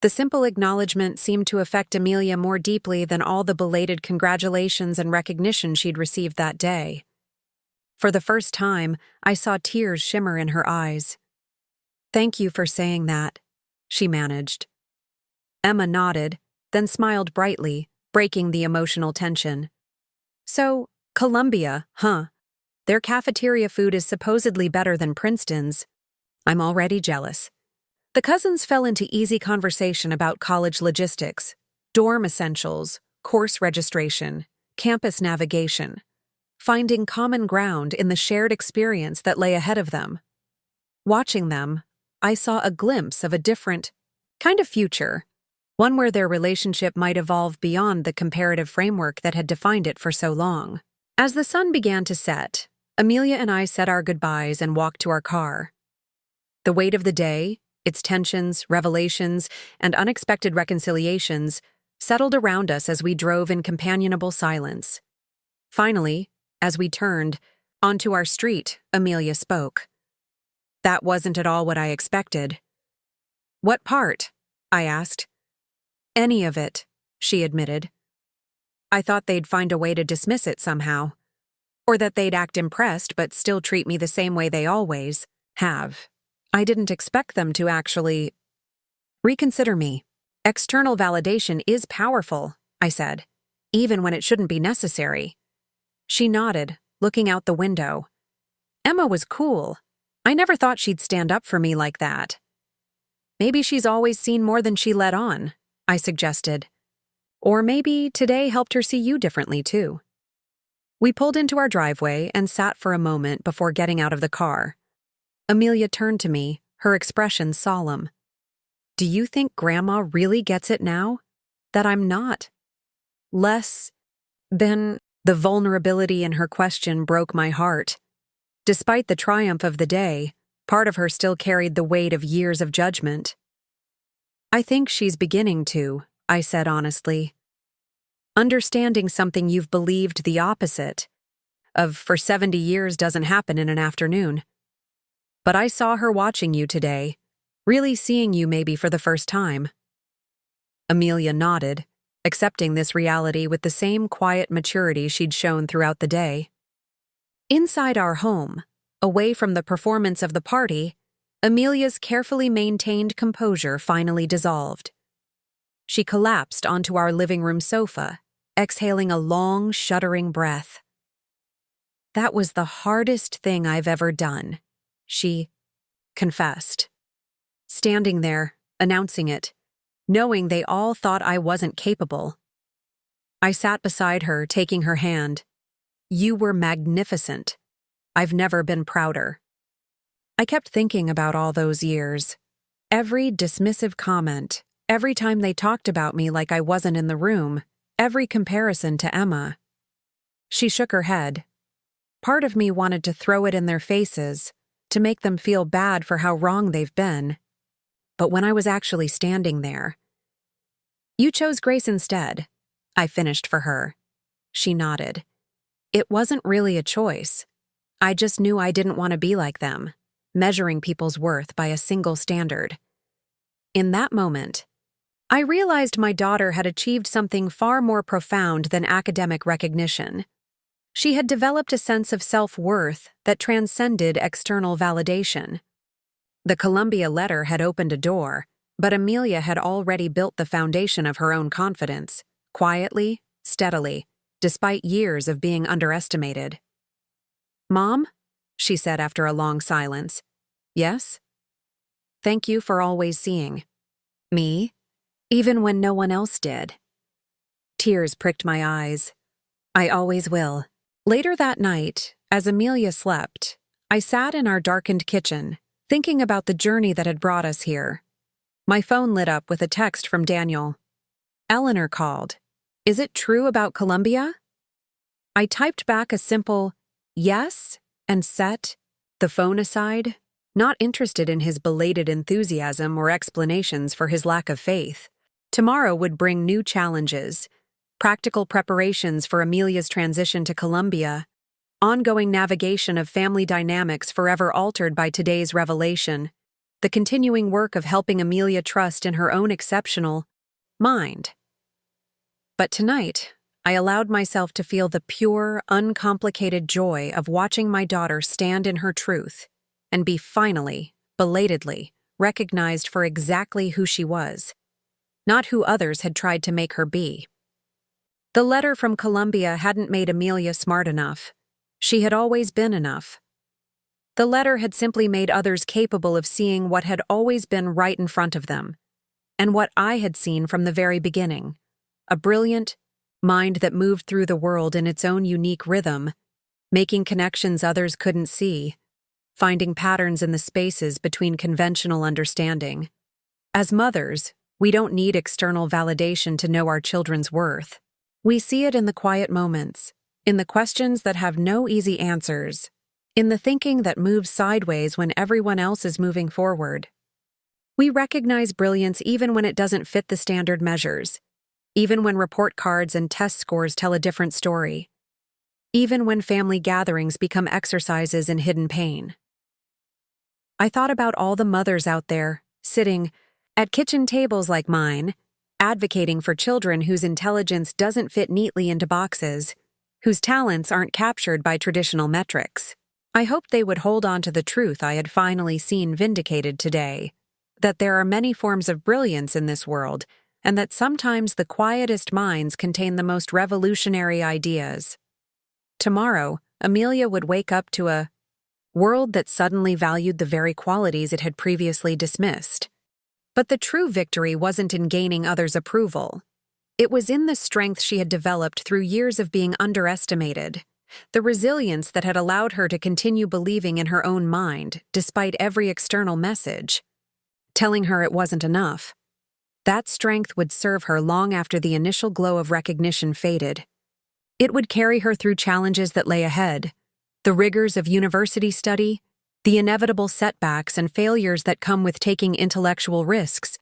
The simple acknowledgement seemed to affect Amelia more deeply than all the belated congratulations and recognition she'd received that day. For the first time, I saw tears shimmer in her eyes. "Thank you for saying that," she managed. Emma nodded, then smiled brightly, breaking the emotional tension. "So, Columbia, huh? Their cafeteria food is supposedly better than Princeton's. I'm already jealous." The cousins fell into easy conversation about college logistics, dorm essentials, course registration, campus navigation. finding common ground in the shared experience that lay ahead of them. Watching them, I saw a glimpse of a different kind of future, one where their relationship might evolve beyond the comparative framework that had defined it for so long. As the sun began to set, Amelia and I said our goodbyes and walked to our car. The weight of the day, its tensions, revelations, and unexpected reconciliations settled around us as we drove in companionable silence. Finally, as we turned onto our street, Amelia spoke. "That wasn't at all what I expected." "What part?" I asked. "Any of it," she admitted. "I thought they'd find a way to dismiss it somehow. Or that they'd act impressed but still treat me the same way they always have. I didn't expect them to actually reconsider me. External validation is powerful," I said, "even when it shouldn't be necessary." She nodded, looking out the window. "Emma was cool. I never thought she'd stand up for me like that." "Maybe she's always seen more than she let on," I suggested. "Or maybe today helped her see you differently, too." We pulled into our driveway and sat for a moment before getting out of the car. Amelia turned to me, her expression solemn. "Do you think Grandma really gets it now? That I'm not less than..." The vulnerability in her question broke my heart. Despite the triumph of the day, part of her still carried the weight of years of judgment. "I think she's beginning to," I said honestly. "Understanding something you've believed the opposite of for 70 years doesn't happen in an afternoon. But I saw her watching you today, really seeing you maybe for the first time." Amelia nodded, accepting this reality with the same quiet maturity she'd shown throughout the day. Inside our home, away from the performance of the party, Amelia's carefully maintained composure finally dissolved. She collapsed onto our living room sofa, exhaling a long, shuddering breath. "That was the hardest thing I've ever done," she confessed. Standing there, announcing it, knowing they all thought I wasn't capable. I sat beside her, taking her hand. "You were magnificent. I've never been prouder." I kept thinking about all those years. Every dismissive comment, every time they talked about me like I wasn't in the room, every comparison to Emma. She shook her head. Part of me wanted to throw it in their faces, to make them feel bad for how wrong they've been. But when I was actually standing there, "You chose Grace instead," I finished for her. She nodded. "It wasn't really a choice. I just knew I didn't want to be like them, measuring people's worth by a single standard." In that moment, I realized my daughter had achieved something far more profound than academic recognition. She had developed a sense of self-worth that transcended external validation. The Columbia letter had opened a door, but Amelia had already built the foundation of her own confidence, quietly, steadily, despite years of being underestimated. "Mom?" she said after a long silence. "Yes?" "Thank you for always seeing me, even when no one else did." Tears pricked my eyes. "I always will." Later that night, as Amelia slept, I sat in our darkened kitchen, thinking about the journey that had brought us here. My phone lit up with a text from Daniel. "Eleanor called. Is it true about Columbia?" I typed back a simple yes and set the phone aside, not interested in his belated enthusiasm or explanations for his lack of faith. Tomorrow would bring new challenges, practical preparations for Amelia's transition to Columbia, ongoing navigation of family dynamics forever altered by today's revelation, the continuing work of helping Amelia trust in her own exceptional mind. But tonight, I allowed myself to feel the pure, uncomplicated joy of watching my daughter stand in her truth and be finally, belatedly, recognized for exactly who she was, not who others had tried to make her be. The letter from Columbia hadn't made Amelia smart enough. She had always been enough. The letter had simply made others capable of seeing what had always been right in front of them, and what I had seen from the very beginning, a brilliant mind that moved through the world in its own unique rhythm, making connections others couldn't see, finding patterns in the spaces between conventional understanding. As mothers, we don't need external validation to know our children's worth. We see it in the quiet moments, in the questions that have no easy answers, in the thinking that moves sideways when everyone else is moving forward. We recognize brilliance even when it doesn't fit the standard measures, even when report cards and test scores tell a different story, even when family gatherings become exercises in hidden pain. I thought about all the mothers out there, sitting at kitchen tables like mine, advocating for children whose intelligence doesn't fit neatly into boxes, whose talents aren't captured by traditional metrics. I hoped they would hold on to the truth I had finally seen vindicated today, that there are many forms of brilliance in this world, and that sometimes the quietest minds contain the most revolutionary ideas. Tomorrow, Amelia would wake up to a world that suddenly valued the very qualities it had previously dismissed. But the true victory wasn't in gaining others' approval. It was in the strength she had developed through years of being underestimated, the resilience that had allowed her to continue believing in her own mind despite every external message, telling her it wasn't enough. That strength would serve her long after the initial glow of recognition faded. It would carry her through challenges that lay ahead, the rigors of university study, the inevitable setbacks and failures that come with taking intellectual risks,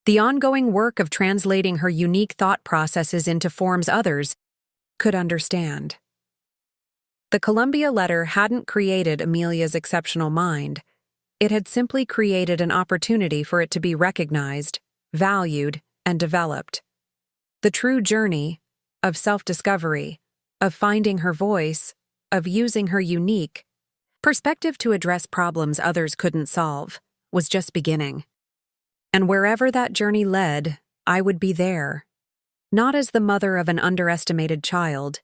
the ongoing work of translating her unique thought processes into forms others could understand. The Columbia letter hadn't created Amelia's exceptional mind. It had simply created an opportunity for it to be recognized, valued, and developed. The true journey of self-discovery, of finding her voice, of using her unique perspective to address problems others couldn't solve, was just beginning. And wherever that journey led, I would be there. Not as the mother of an underestimated child,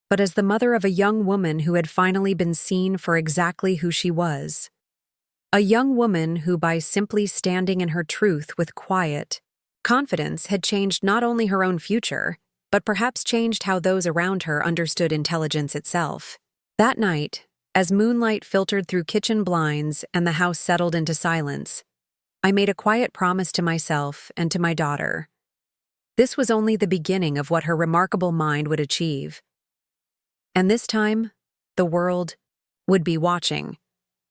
but as the mother of a young woman who had finally been seen for exactly who she was. A young woman who, by simply standing in her truth with quiet confidence, had changed not only her own future, but perhaps changed how those around her understood intelligence itself. That night, as moonlight filtered through kitchen blinds and the house settled into silence, I made a quiet promise to myself and to my daughter. This was only the beginning of what her remarkable mind would achieve. And this time, the world would be watching.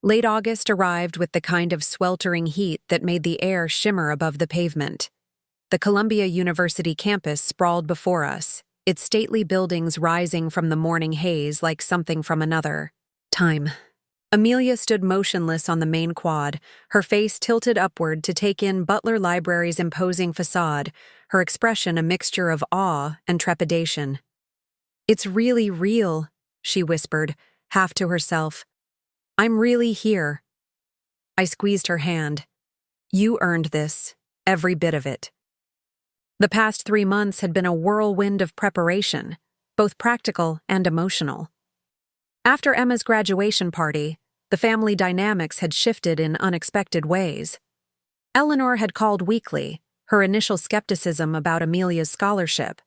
Late August arrived with the kind of sweltering heat that made the air shimmer above the pavement. The Columbia University campus sprawled before us, its stately buildings rising from the morning haze like something from another time. Amelia stood motionless on the main quad, her face tilted upward to take in Butler Library's imposing facade, her expression a mixture of awe and trepidation. "It's really real," she whispered, half to herself. "I'm really here." I squeezed her hand. "You earned this, every bit of it." The past 3 months had been a whirlwind of preparation, both practical and emotional. After Emma's graduation party, the family dynamics had shifted in unexpected ways. Eleanor had called weekly, her initial skepticism about Amelia's scholarship,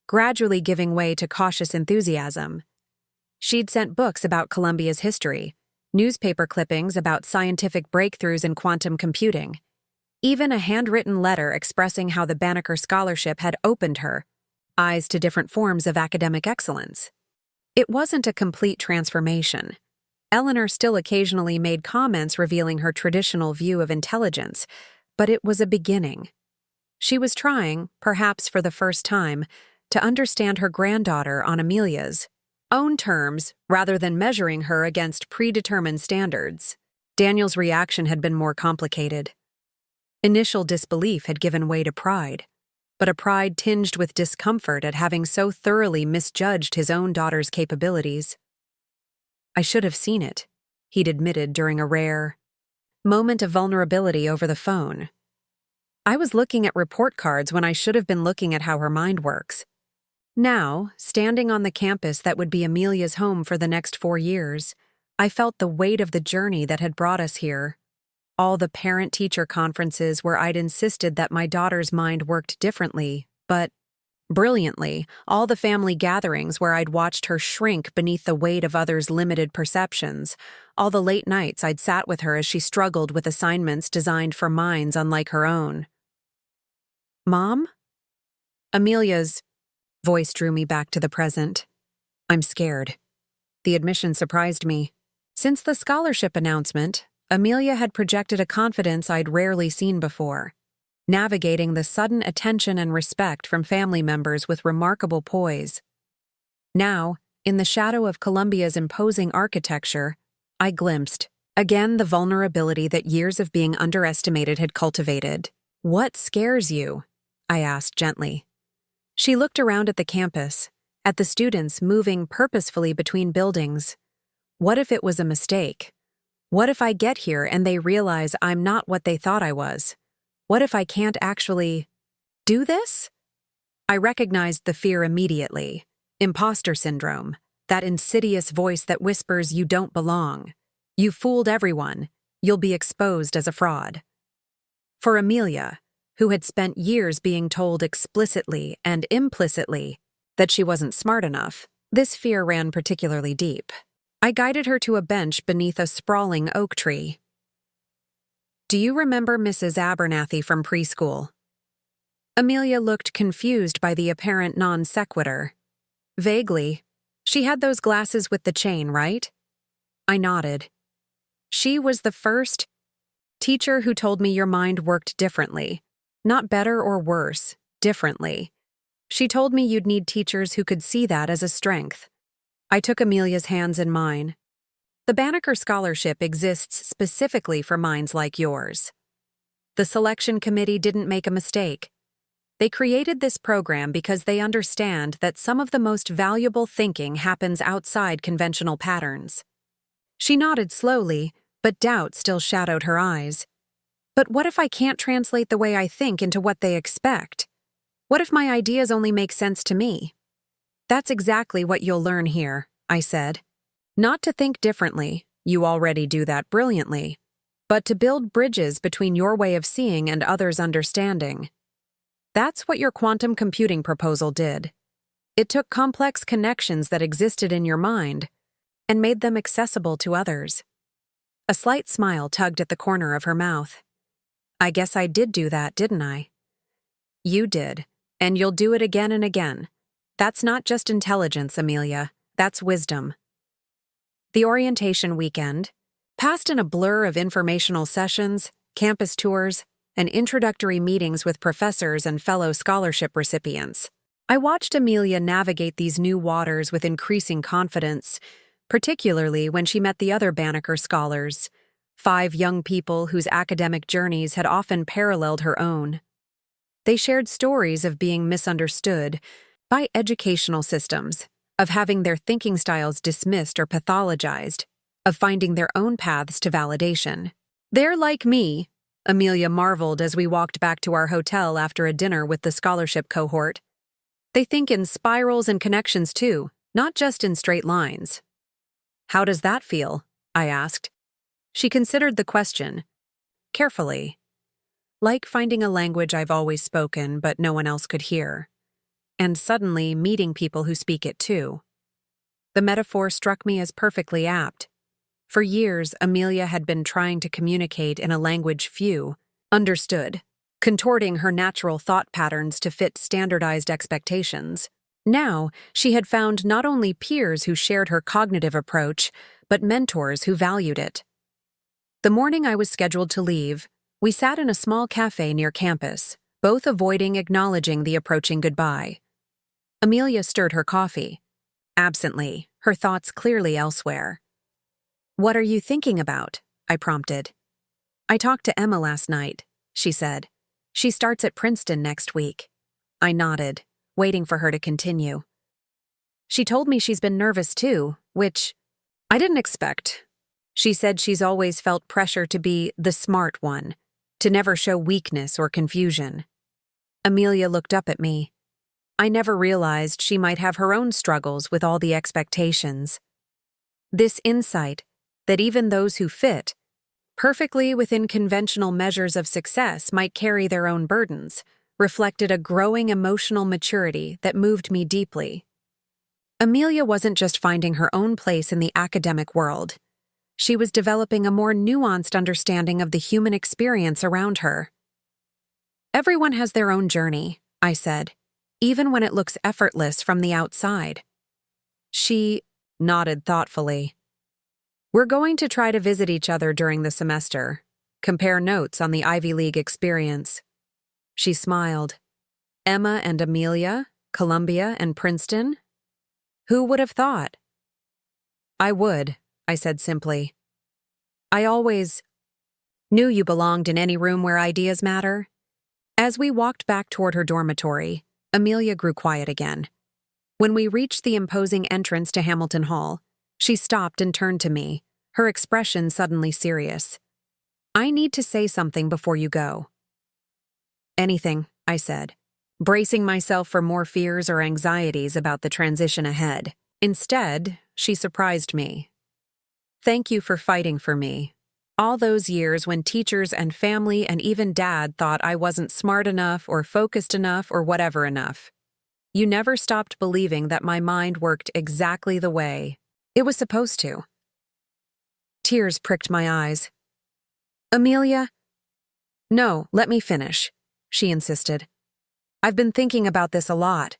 gradually giving way to cautious enthusiasm. She'd sent books about Columbia's history, newspaper clippings about scientific breakthroughs in quantum computing, even a handwritten letter expressing how the Banneker Scholarship had opened her eyes to different forms of academic excellence. It wasn't a complete transformation. Eleanor still occasionally made comments revealing her traditional view of intelligence, but it was a beginning. She was trying, perhaps for the first time, to understand her granddaughter on Amelia's own terms rather than measuring her against predetermined standards. Daniel's reaction had been more complicated. Initial disbelief had given way to pride, but a pride tinged with discomfort at having so thoroughly misjudged his own daughter's capabilities. "I should have seen it," he'd admitted during a rare moment of vulnerability over the phone. "I was looking at report cards when I should have been looking at how her mind works." Now, standing on the campus that would be Amelia's home for the next 4 years, I felt the weight of the journey that had brought us here. All the parent-teacher conferences where I'd insisted that my daughter's mind worked differently, but Brilliantly, all the family gatherings where I'd watched her shrink beneath the weight of others' limited perceptions, all the late nights I'd sat with her as she struggled with assignments designed for minds unlike her own. "Mom?" Amelia's voice drew me back to the present. "I'm scared." The admission surprised me. Since the scholarship announcement, Amelia had projected a confidence I'd rarely seen before, navigating the sudden attention and respect from family members with remarkable poise. Now, in the shadow of Columbia's imposing architecture, I glimpsed, again, the vulnerability that years of being underestimated had cultivated. "What scares you?" I asked gently. She looked around at the campus, at the students moving purposefully between buildings. What if it was a mistake? What if I get here and they realize I'm not what they thought I was? What if I can't actually do this? I recognized the fear immediately. Imposter syndrome, that insidious voice that whispers you don't belong. You fooled everyone. You'll be exposed as a fraud. For Amelia, who had spent years being told explicitly and implicitly that she wasn't smart enough, this fear ran particularly deep. I guided her to a bench beneath a sprawling oak tree. "Do you remember Mrs. Abernathy from preschool?" Amelia looked confused by the apparent non sequitur. "Vaguely. She had those glasses with the chain, right?" I nodded. "She was the first teacher who told me your mind worked differently. Not better or worse, differently. She told me you'd need teachers who could see that as a strength." I took Amelia's hands in mine. "The Banneker Scholarship exists specifically for minds like yours. The selection committee didn't make a mistake. They created this program because they understand that some of the most valuable thinking happens outside conventional patterns." She nodded slowly, but doubt still shadowed her eyes. "But what if I can't translate the way I think into what they expect? What if my ideas only make sense to me?" "That's exactly what you'll learn here," I said. "Not to think differently, you already do that brilliantly, but to build bridges between your way of seeing and others' understanding. That's what your quantum computing proposal did. It took complex connections that existed in your mind and made them accessible to others." A slight smile tugged at the corner of her mouth. "I guess I did do that, didn't I?" "You did, and you'll do it again and again. That's not just intelligence, Amelia. That's wisdom." The orientation weekend passed in a blur of informational sessions, campus tours, and introductory meetings with professors and fellow scholarship recipients. I watched Amelia navigate these new waters with increasing confidence, particularly when she met the other Banneker scholars, 5 young people whose academic journeys had often paralleled her own. They shared stories of being misunderstood by educational systems, of having their thinking styles dismissed or pathologized, of finding their own paths to validation. "They're like me," Amelia marveled as we walked back to our hotel after a dinner with the scholarship cohort. "They think in spirals and connections too, not just in straight lines." "How does that feel?" I asked. She considered the question carefully. "Like finding a language I've always spoken but no one else could hear. And suddenly meeting people who speak it too." The metaphor struck me as perfectly apt. For years, Amelia had been trying to communicate in a language few understood, contorting her natural thought patterns to fit standardized expectations. Now, she had found not only peers who shared her cognitive approach, but mentors who valued it. The morning I was scheduled to leave, we sat in a small cafe near campus, both avoiding acknowledging the approaching goodbye. Amelia stirred her coffee. Absently, her thoughts clearly elsewhere. "What are you thinking about?" I prompted. "I talked to Emma last night," she said. "She starts at Princeton next week." I nodded, waiting for her to continue. "She told me she's been nervous too, which I didn't expect. She said she's always felt pressure to be the smart one, to never show weakness or confusion." Amelia looked up at me. I never realized she might have her own struggles with all the expectations. This insight, that even those who fit perfectly within conventional measures of success might carry their own burdens, reflected a growing emotional maturity that moved me deeply. Amelia wasn't just finding her own place in the academic world. She was developing a more nuanced understanding of the human experience around her. Everyone has their own journey, I said, even when it looks effortless from the outside. She nodded thoughtfully. We're going to try to visit each other during the semester, compare notes on the Ivy League experience. She smiled. Emma and Amelia, Columbia and Princeton? Who would have thought? I would, I said simply. I always knew you belonged in any room where ideas matter. As we walked back toward her dormitory, Amelia grew quiet again. When we reached the imposing entrance to Hamilton Hall, she stopped and turned to me, her expression suddenly serious. I need to say something before you go. Anything, I said, bracing myself for more fears or anxieties about the transition ahead. Instead, she surprised me. Thank you for fighting for me. All those years when teachers and family and even Dad thought I wasn't smart enough or focused enough or whatever enough. You never stopped believing that my mind worked exactly the way it was supposed to. Tears pricked my eyes. Amelia? No, let me finish, she insisted. I've been thinking about this a lot.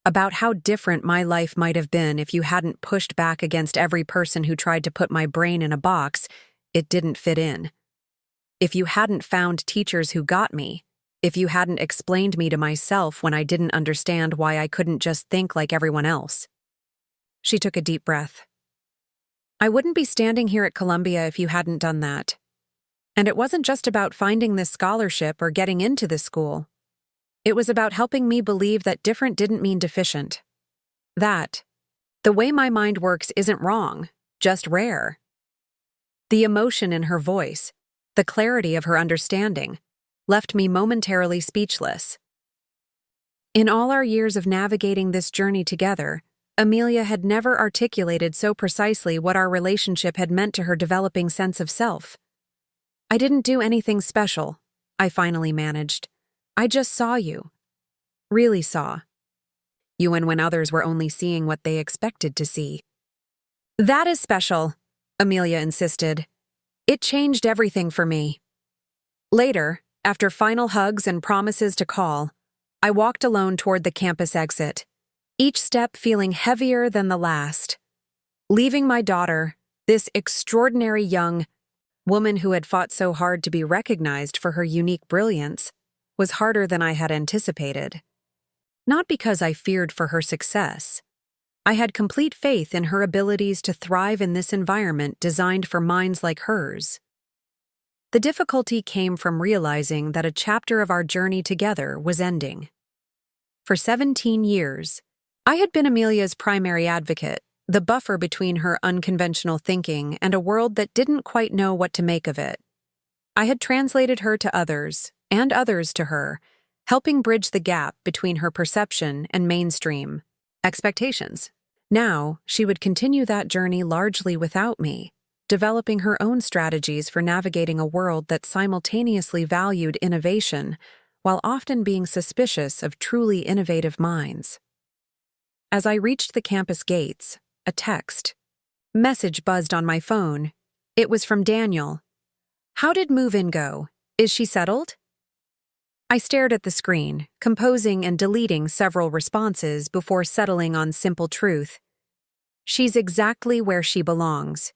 About how different my life might have been if you hadn't pushed back against every person who tried to put my brain in a box it didn't fit in. If you hadn't found teachers who got me, if you hadn't explained me to myself when I didn't understand why I couldn't just think like everyone else. She took a deep breath. I wouldn't be standing here at Columbia if you hadn't done that. And it wasn't just about finding this scholarship or getting into this school. It was about helping me believe that different didn't mean deficient. That the way my mind works isn't wrong, just rare. The emotion in her voice, the clarity of her understanding, left me momentarily speechless. In all our years of navigating this journey together, Amelia had never articulated so precisely what our relationship had meant to her developing sense of self. I didn't do anything special, I finally managed. I just saw you. Really saw. You and when others were only seeing what they expected to see. That is special, Amelia insisted. It changed everything for me. Later, after final hugs and promises to call, I walked alone toward the campus exit, each step feeling heavier than the last. Leaving my daughter, this extraordinary young woman who had fought so hard to be recognized for her unique brilliance, was harder than I had anticipated. Not because I feared for her success. I had complete faith in her abilities to thrive in this environment designed for minds like hers. The difficulty came from realizing that a chapter of our journey together was ending. For 17 years, I had been Amelia's primary advocate, the buffer between her unconventional thinking and a world that didn't quite know what to make of it. I had translated her to others, and others to her, helping bridge the gap between her perception and mainstream expectations. Now, she would continue that journey largely without me, developing her own strategies for navigating a world that simultaneously valued innovation while often being suspicious of truly innovative minds. As I reached the campus gates, a message buzzed on my phone. It was from Daniel. How did move-in go? Is she settled? I stared at the screen, composing and deleting several responses before settling on simple truth. She's exactly where she belongs.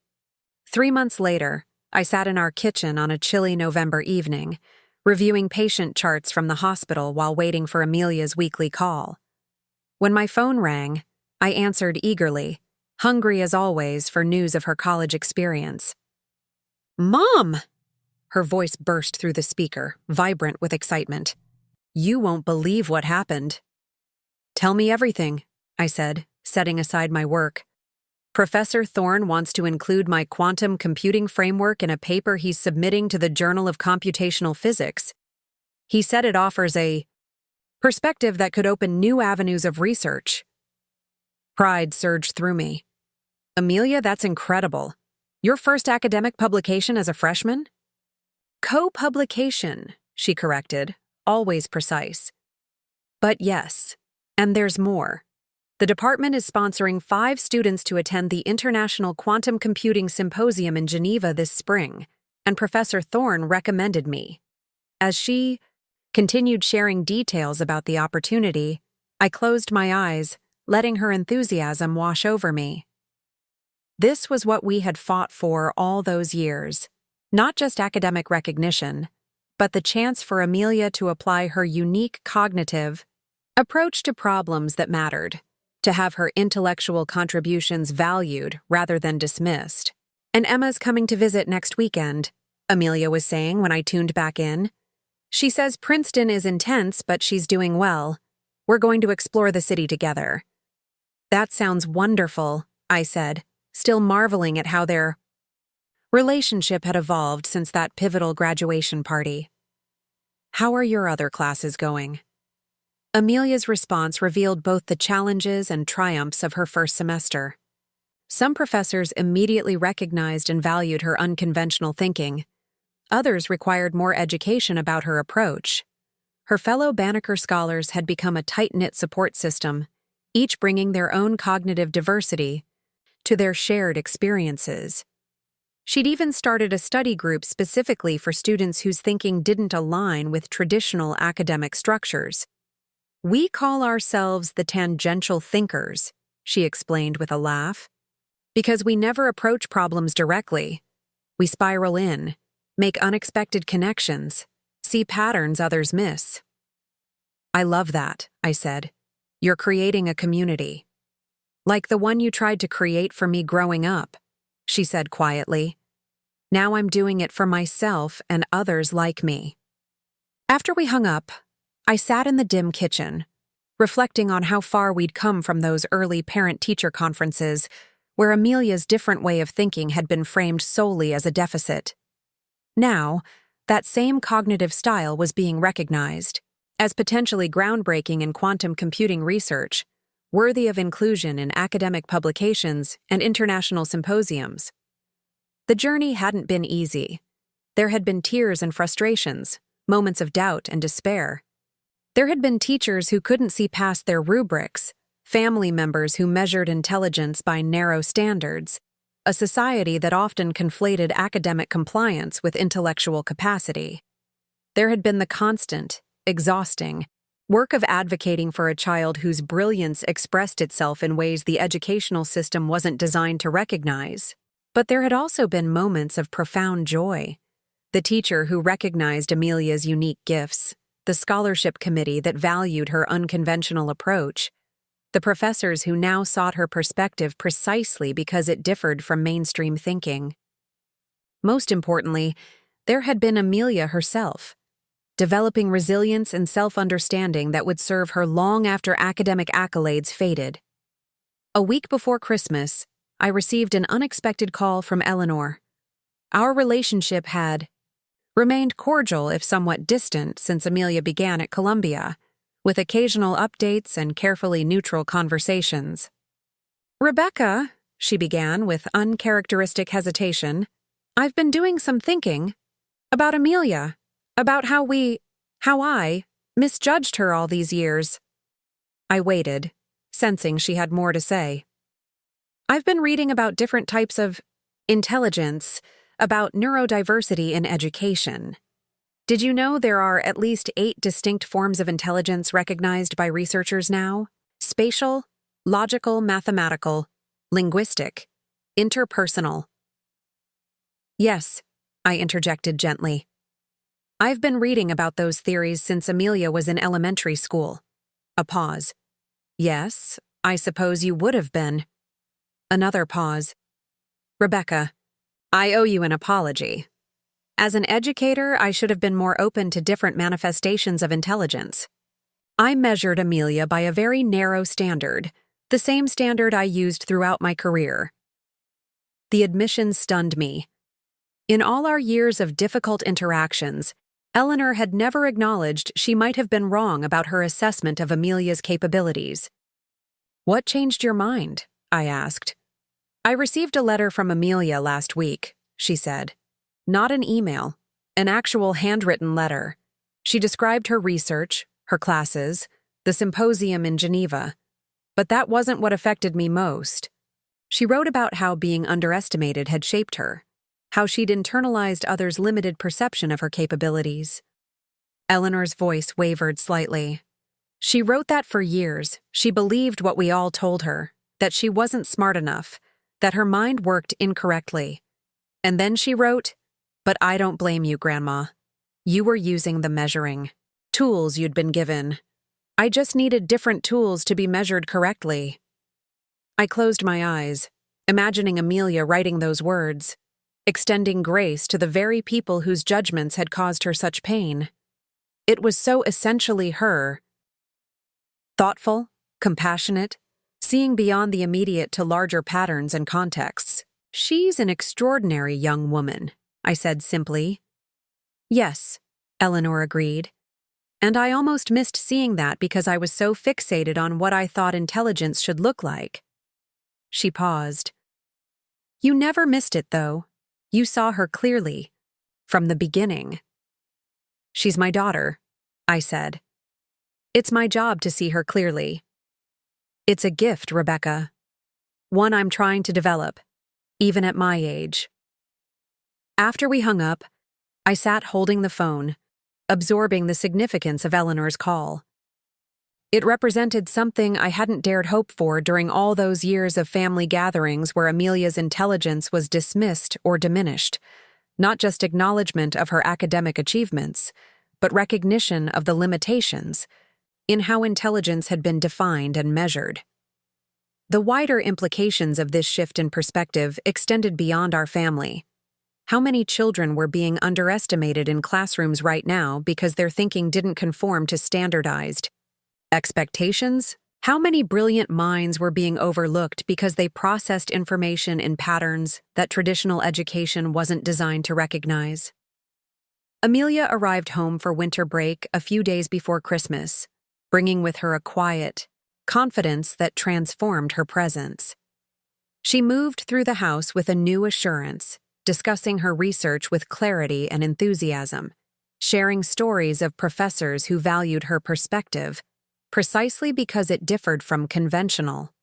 3 months later, I sat in our kitchen on a chilly November evening, reviewing patient charts from the hospital while waiting for Amelia's weekly call. When my phone rang, I answered eagerly, hungry as always for news of her college experience. Mom! Her voice burst through the speaker, vibrant with excitement. You won't believe what happened. Tell me everything, I said, setting aside my work. Professor Thorne wants to include my quantum computing framework in a paper he's submitting to the Journal of Computational Physics. He said it offers a perspective that could open new avenues of research. Pride surged through me. Amelia, that's incredible. Your first academic publication as a freshman? Co-publication, she corrected, always precise. But yes, and there's more. The department is sponsoring 5 students to attend the International Quantum Computing Symposium in Geneva this spring, and Professor Thorne recommended me. As she continued sharing details about the opportunity, I closed my eyes, letting her enthusiasm wash over me. This was what we had fought for all those years, not just academic recognition, but the chance for Amelia to apply her unique cognitive approach to problems that mattered, to have her intellectual contributions valued rather than dismissed. And Emma's coming to visit next weekend, Amelia was saying when I tuned back in. She says Princeton is intense, but she's doing well. We're going to explore the city together. That sounds wonderful, I said, still marveling at how their relationship had evolved since that pivotal graduation party. How are your other classes going? Amelia's response revealed both the challenges and triumphs of her first semester. Some professors immediately recognized and valued her unconventional thinking. Others required more education about her approach. Her fellow Banneker scholars had become a tight-knit support system, each bringing their own cognitive diversity to their shared experiences. She'd even started a study group specifically for students whose thinking didn't align with traditional academic structures. We call ourselves the tangential thinkers, she explained with a laugh, because we never approach problems directly. We spiral in, make unexpected connections, see patterns others miss. I love that, I said. You're creating a community. Like the one you tried to create for me growing up, she said quietly. Now I'm doing it for myself and others like me. After we hung up, I sat in the dim kitchen, reflecting on how far we'd come from those early parent-teacher conferences where Amelia's different way of thinking had been framed solely as a deficit. Now, that same cognitive style was being recognized as potentially groundbreaking in quantum computing research, worthy of inclusion in academic publications and international symposiums. The journey hadn't been easy. There had been tears and frustrations, moments of doubt and despair. There had been teachers who couldn't see past their rubrics, family members who measured intelligence by narrow standards, a society that often conflated academic compliance with intellectual capacity. There had been the constant, exhausting work of advocating for a child whose brilliance expressed itself in ways the educational system wasn't designed to recognize. But there had also been moments of profound joy. The teacher who recognized Amelia's unique gifts, the scholarship committee that valued her unconventional approach, the professors who now sought her perspective precisely because it differed from mainstream thinking. Most importantly, there had been Amelia herself, developing resilience and self-understanding that would serve her long after academic accolades faded. A week before Christmas, I received an unexpected call from Eleanor. Our relationship had remained cordial if somewhat distant since Amelia began at Columbia, with occasional updates and carefully neutral conversations. "Rebecca," she began with uncharacteristic hesitation, "I've been doing some thinking about Amelia, about how I misjudged her all these years." I waited, sensing she had more to say. "I've been reading about different types of intelligence, about neurodiversity in education. Did you know there are at least 8 distinct forms of intelligence recognized by researchers now? Spatial, logical, mathematical, linguistic, interpersonal." "Yes," I interjected gently. "I've been reading about those theories since Amelia was in elementary school." A pause. "Yes, I suppose you would have been." Another pause. "Rebecca, I owe you an apology. As an educator, I should have been more open to different manifestations of intelligence. I measured Amelia by a very narrow standard, the same standard I used throughout my career." The admission stunned me. In all our years of difficult interactions, Eleanor had never acknowledged she might have been wrong about her assessment of Amelia's capabilities. "What changed your mind?" I asked. "I received a letter from Amelia last week," she said. "Not an email, an actual handwritten letter. She described her research, her classes, the symposium in Geneva. But that wasn't what affected me most. She wrote about how being underestimated had shaped her, how she'd internalized others' limited perception of her capabilities. Eleanor's voice wavered slightly. She wrote that for years, she believed what we all told her, that she wasn't smart enough, that her mind worked incorrectly. And then she wrote, "But I don't blame you, Grandma. You were using the measuring tools you'd been given. I just needed different tools to be measured correctly." I closed my eyes, imagining Amelia writing those words, extending grace to the very people whose judgments had caused her such pain. It was so essentially her. Thoughtful, compassionate, seeing beyond the immediate to larger patterns and contexts. "She's an extraordinary young woman," I said simply. "Yes," Eleanor agreed. And I almost missed seeing that because I was so fixated on what I thought intelligence should look like. She paused. "You never missed it, though. You saw her clearly. From the beginning." "She's my daughter," I said. "It's my job to see her clearly. It's a gift, Rebecca. One I'm trying to develop, even at my age." After we hung up, I sat holding the phone, absorbing the significance of Eleanor's call. It represented something I hadn't dared hope for during all those years of family gatherings where Amelia's intelligence was dismissed or diminished, not just acknowledgement of her academic achievements, but recognition of the limitations in how intelligence had been defined and measured. The wider implications of this shift in perspective extended beyond our family. How many children were being underestimated in classrooms right now because their thinking didn't conform to standardized expectations? How many brilliant minds were being overlooked because they processed information in patterns that traditional education wasn't designed to recognize? Amelia arrived home for winter break a few days before Christmas, bringing with her a quiet confidence that transformed her presence. She moved through the house with a new assurance, discussing her research with clarity and enthusiasm, sharing stories of professors who valued her perspective, precisely because it differed from conventional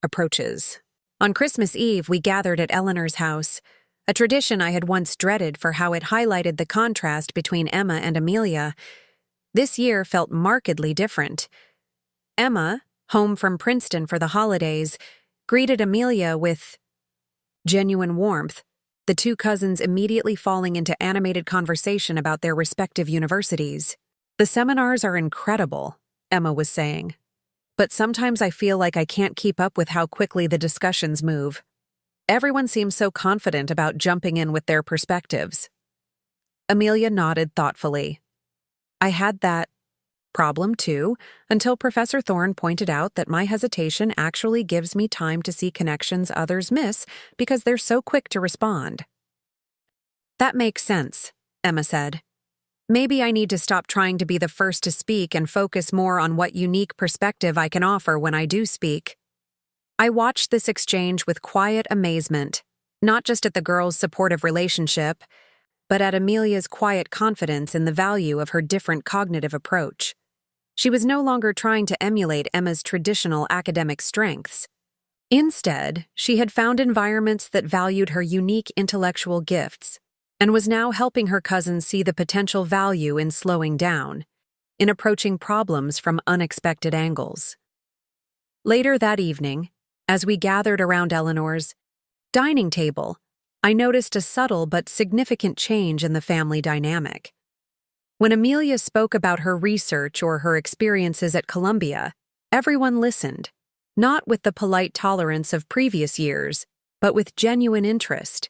approaches. On Christmas Eve, we gathered at Eleanor's house, a tradition I had once dreaded for how it highlighted the contrast between Emma and Amelia. This year felt markedly different. Emma, home from Princeton for the holidays, greeted Amelia with genuine warmth, the two cousins immediately falling into animated conversation about their respective universities. "The seminars are incredible," Emma was saying. "But sometimes I feel like I can't keep up with how quickly the discussions move. Everyone seems so confident about jumping in with their perspectives." Amelia nodded thoughtfully. "I had that problem too, until Professor Thorne pointed out that my hesitation actually gives me time to see connections others miss because they're so quick to respond." "That makes sense," Emma said. "Maybe I need to stop trying to be the first to speak and focus more on what unique perspective I can offer when I do speak." I watched this exchange with quiet amazement, not just at the girls' supportive relationship, but at Amelia's quiet confidence in the value of her different cognitive approach. She was no longer trying to emulate Emma's traditional academic strengths. Instead, she had found environments that valued her unique intellectual gifts, and was now helping her cousins see the potential value in slowing down, in approaching problems from unexpected angles. Later that evening, as we gathered around Eleanor's dining table, I noticed a subtle but significant change in the family dynamic. When Amelia spoke about her research or her experiences at Columbia, everyone listened, not with the polite tolerance of previous years, but with genuine interest.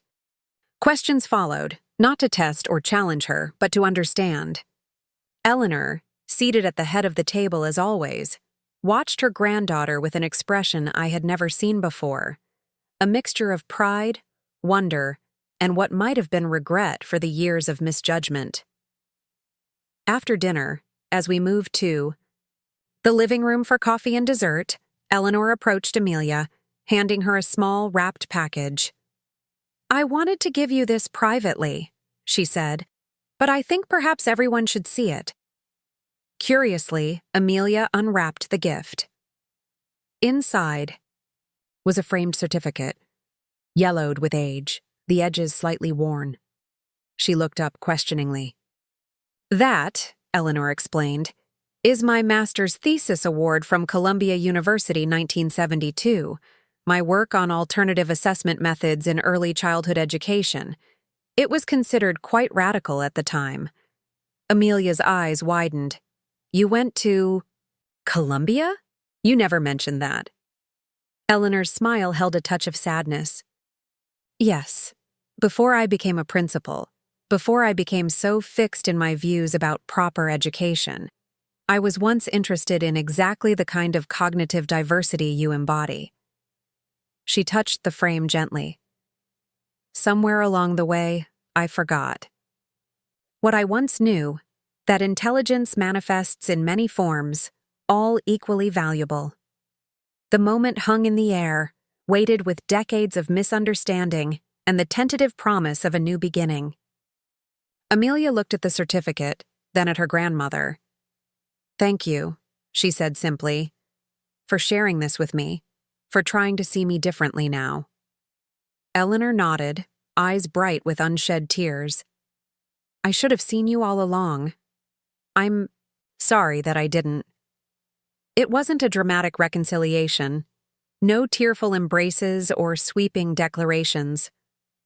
Questions followed, not to test or challenge her, but to understand. Eleanor, seated at the head of the table as always, watched her granddaughter with an expression I had never seen before, a mixture of pride, wonder, and what might have been regret for the years of misjudgment. After dinner, as we moved to the living room for coffee and dessert, Eleanor approached Amelia, handing her a small wrapped package. "I wanted to give you this privately," she said, "but I think perhaps everyone should see it. Curiously, Amelia unwrapped the gift. Inside was a framed certificate, yellowed with age, the edges slightly worn. She looked up questioningly. "That," Eleanor explained, "is my master's thesis award from Columbia University 1972, my work on alternative assessment methods in early childhood education. It was considered quite radical at the time." Amelia's eyes widened. "You went to Columbia? You never mentioned that." Eleanor's smile held a touch of sadness. "Yes, before I became a principal, before I became so fixed in my views about proper education, I was once interested in exactly the kind of cognitive diversity you embody." She touched the frame gently. "Somewhere along the way, I forgot. What I once knew, that intelligence manifests in many forms, all equally valuable. The moment hung in the air, weighted with decades of misunderstanding and the tentative promise of a new beginning." Amelia looked at the certificate, then at her grandmother. "Thank you," she said simply, "for sharing this with me, for trying to see me differently now." Eleanor nodded, eyes bright with unshed tears. "I should have seen you all along. I'm sorry that I didn't." It wasn't a dramatic reconciliation, no tearful embraces or sweeping declarations,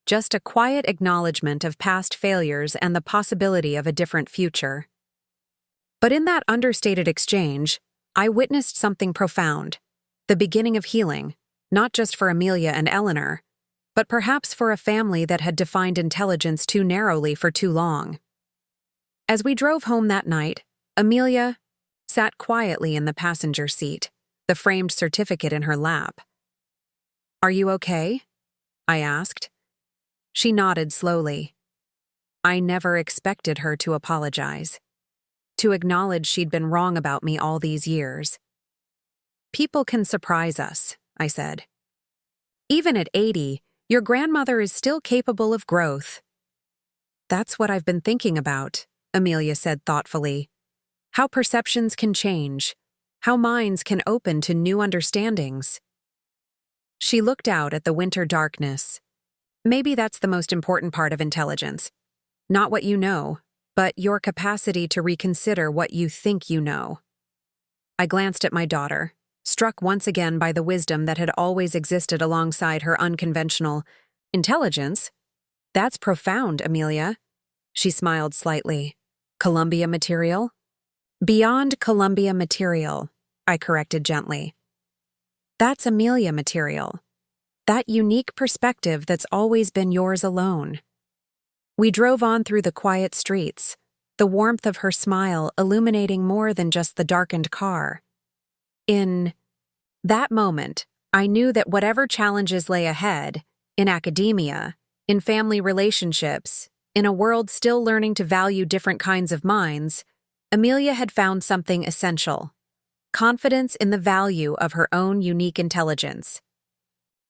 just a quiet acknowledgement of past failures and the possibility of a different future. But in that understated exchange, I witnessed something profound, the beginning of healing, not just for Amelia and Eleanor, but perhaps for a family that had defined intelligence too narrowly for too long. As we drove home that night, Amelia sat quietly in the passenger seat, the framed certificate in her lap. "Are you okay?" I asked. She nodded slowly. I never expected her to apologize, to acknowledge she'd been wrong about me all these years. "People can surprise us," I said. "Even at 80, your grandmother is still capable of growth." "That's what I've been thinking about," Amelia said thoughtfully. "How perceptions can change, how minds can open to new understandings." She looked out at the winter darkness. "Maybe that's the most important part of intelligence. Not what you know, but your capacity to reconsider what you think you know." I glanced at my daughter, struck once again by the wisdom that had always existed alongside her unconventional intelligence. "That's profound, Amelia." She smiled slightly. "Columbia material?" "Beyond Columbia material," I corrected gently. "That's Amelia material. That unique perspective that's always been yours alone." We drove on through the quiet streets, the warmth of her smile illuminating more than just the darkened car. In that moment, I knew that whatever challenges lay ahead, in academia, in family relationships, in a world still learning to value different kinds of minds, Amelia had found something essential: confidence in the value of her own unique intelligence.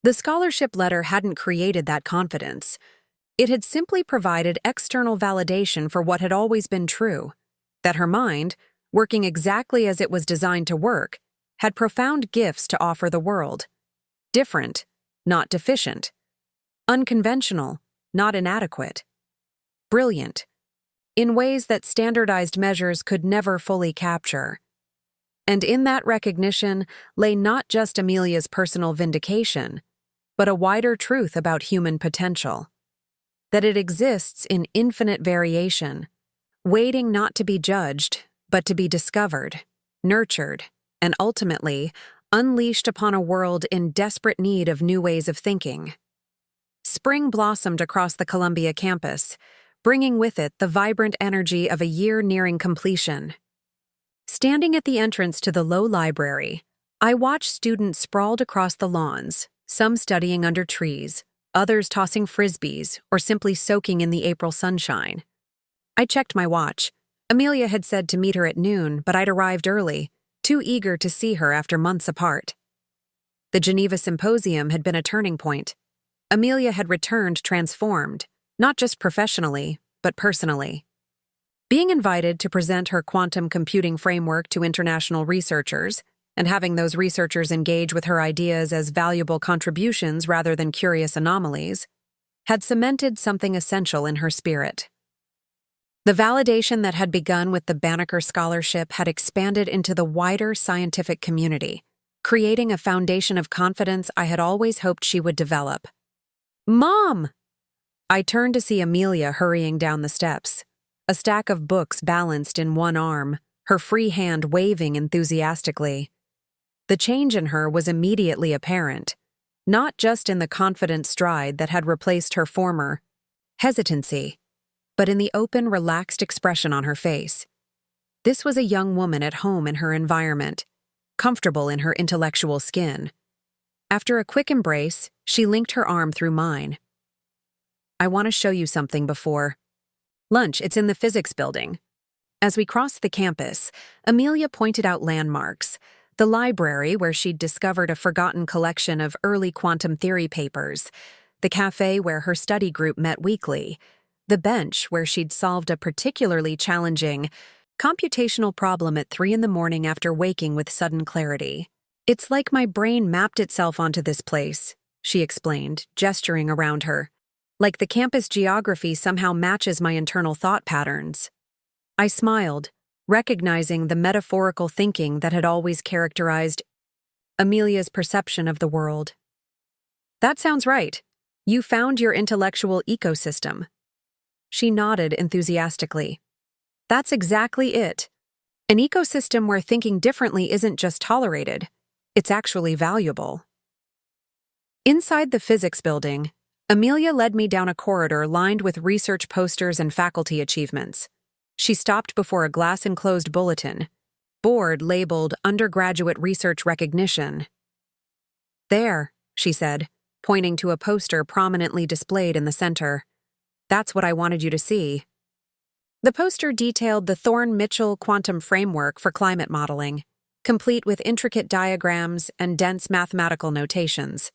The scholarship letter hadn't created that confidence. It had simply provided external validation for what had always been true, that her mind, working exactly as it was designed to work, had profound gifts to offer the world. Different, not deficient. Unconventional, not inadequate. Brilliant, in ways that standardized measures could never fully capture. And in that recognition lay not just Amelia's personal vindication, but a wider truth about human potential. That it exists in infinite variation, waiting not to be judged, but to be discovered, nurtured, and ultimately unleashed upon a world in desperate need of new ways of thinking. Spring blossomed across the Columbia campus, bringing with it the vibrant energy of a year nearing completion. Standing at the entrance to the low library, I watched students sprawled across the lawns, some studying under trees, others tossing frisbees or simply soaking in the April sunshine. I checked my watch. Amelia had said to meet her at noon, but I'd arrived early, too eager to see her after months apart. The Geneva Symposium had been a turning point. Amelia had returned transformed, not just professionally, but personally. Being invited to present her quantum computing framework to international researchers, and having those researchers engage with her ideas as valuable contributions rather than curious anomalies, had cemented something essential in her spirit. The validation that had begun with the Banneker Scholarship had expanded into the wider scientific community, creating a foundation of confidence I had always hoped she would develop. "Mom!" I turned to see Amelia hurrying down the steps, a stack of books balanced in one arm, her free hand waving enthusiastically. The change in her was immediately apparent, not just in the confident stride that had replaced her former hesitancy, but in the open, relaxed expression on her face. This was a young woman at home in her environment, comfortable in her intellectual skin. After a quick embrace, she linked her arm through mine. "I want to show you something before lunch. It's in the physics building." As we crossed the campus, Amelia pointed out landmarks: the library where she'd discovered a forgotten collection of early quantum theory papers, the cafe where her study group met weekly, the bench where she'd solved a particularly challenging computational problem at 3 a.m. after waking with sudden clarity. "It's like my brain mapped itself onto this place," she explained, gesturing around her. "Like the campus geography somehow matches my internal thought patterns." I smiled, recognizing the metaphorical thinking that had always characterized Amelia's perception of the world. "That sounds right. You found your intellectual ecosystem." She nodded enthusiastically. "That's exactly it. An ecosystem where thinking differently isn't just tolerated, it's actually valuable." Inside the physics building, Amelia led me down a corridor lined with research posters and faculty achievements. She stopped before a glass-enclosed bulletin board labeled Undergraduate Research Recognition. "There," she said, pointing to a poster prominently displayed in the center. "That's what I wanted you to see." The poster detailed the Thorne-Mitchell quantum framework for climate modeling, complete with intricate diagrams and dense mathematical notations.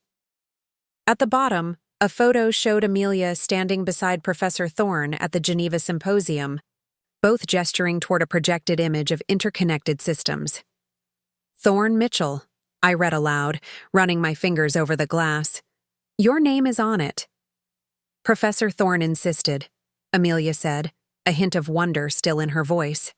At the bottom, a photo showed Amelia standing beside Professor Thorne at the Geneva Symposium, both gesturing toward a projected image of interconnected systems. "Thorne-Mitchell," I read aloud, running my fingers over the glass. "Your name is on it." "Professor Thorne insisted," Amelia said, a hint of wonder still in her voice.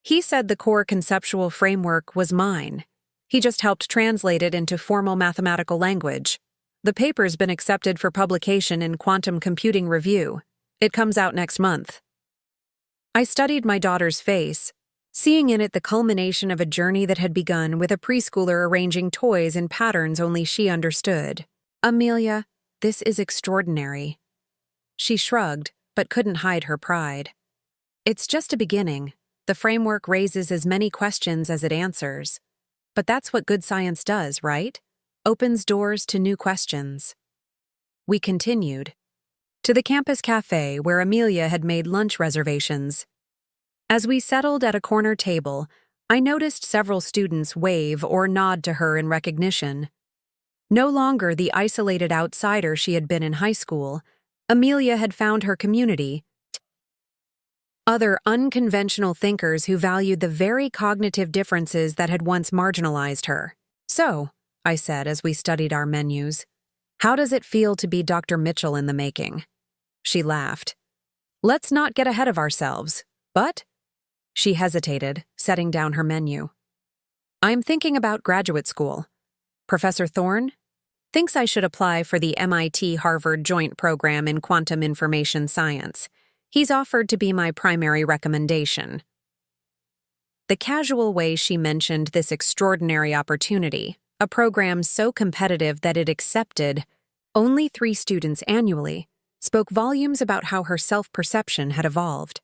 "He said the core conceptual framework was mine. He just helped translate it into formal mathematical language. The paper's been accepted for publication in Quantum Computing Review. It comes out next month." I studied my daughter's face, seeing in it the culmination of a journey that had begun with a preschooler arranging toys in patterns only she understood. "Amelia, this is extraordinary." She shrugged, but couldn't hide her pride. "It's just a beginning. The framework raises as many questions as it answers. But that's what good science does, right? Opens doors to new questions." We continued to the campus cafe where Amelia had made lunch reservations. As we settled at a corner table, I noticed several students wave or nod to her in recognition. No longer the isolated outsider she had been in high school, Amelia had found her community, other unconventional thinkers who valued the very cognitive differences that had once marginalized her. "So," I said as we studied our menus, "how does it feel to be Dr. Mitchell in the making?" She laughed. "Let's not get ahead of ourselves, but—" She hesitated, setting down her menu. "I'm thinking about graduate school. Professor Thorne thinks I should apply for the MIT-Harvard Joint Program in Quantum Information Science. He's offered to be my primary recommendation." The casual way she mentioned this extraordinary opportunity, a program so competitive that it accepted only 3 students annually, spoke volumes about how her self-perception had evolved.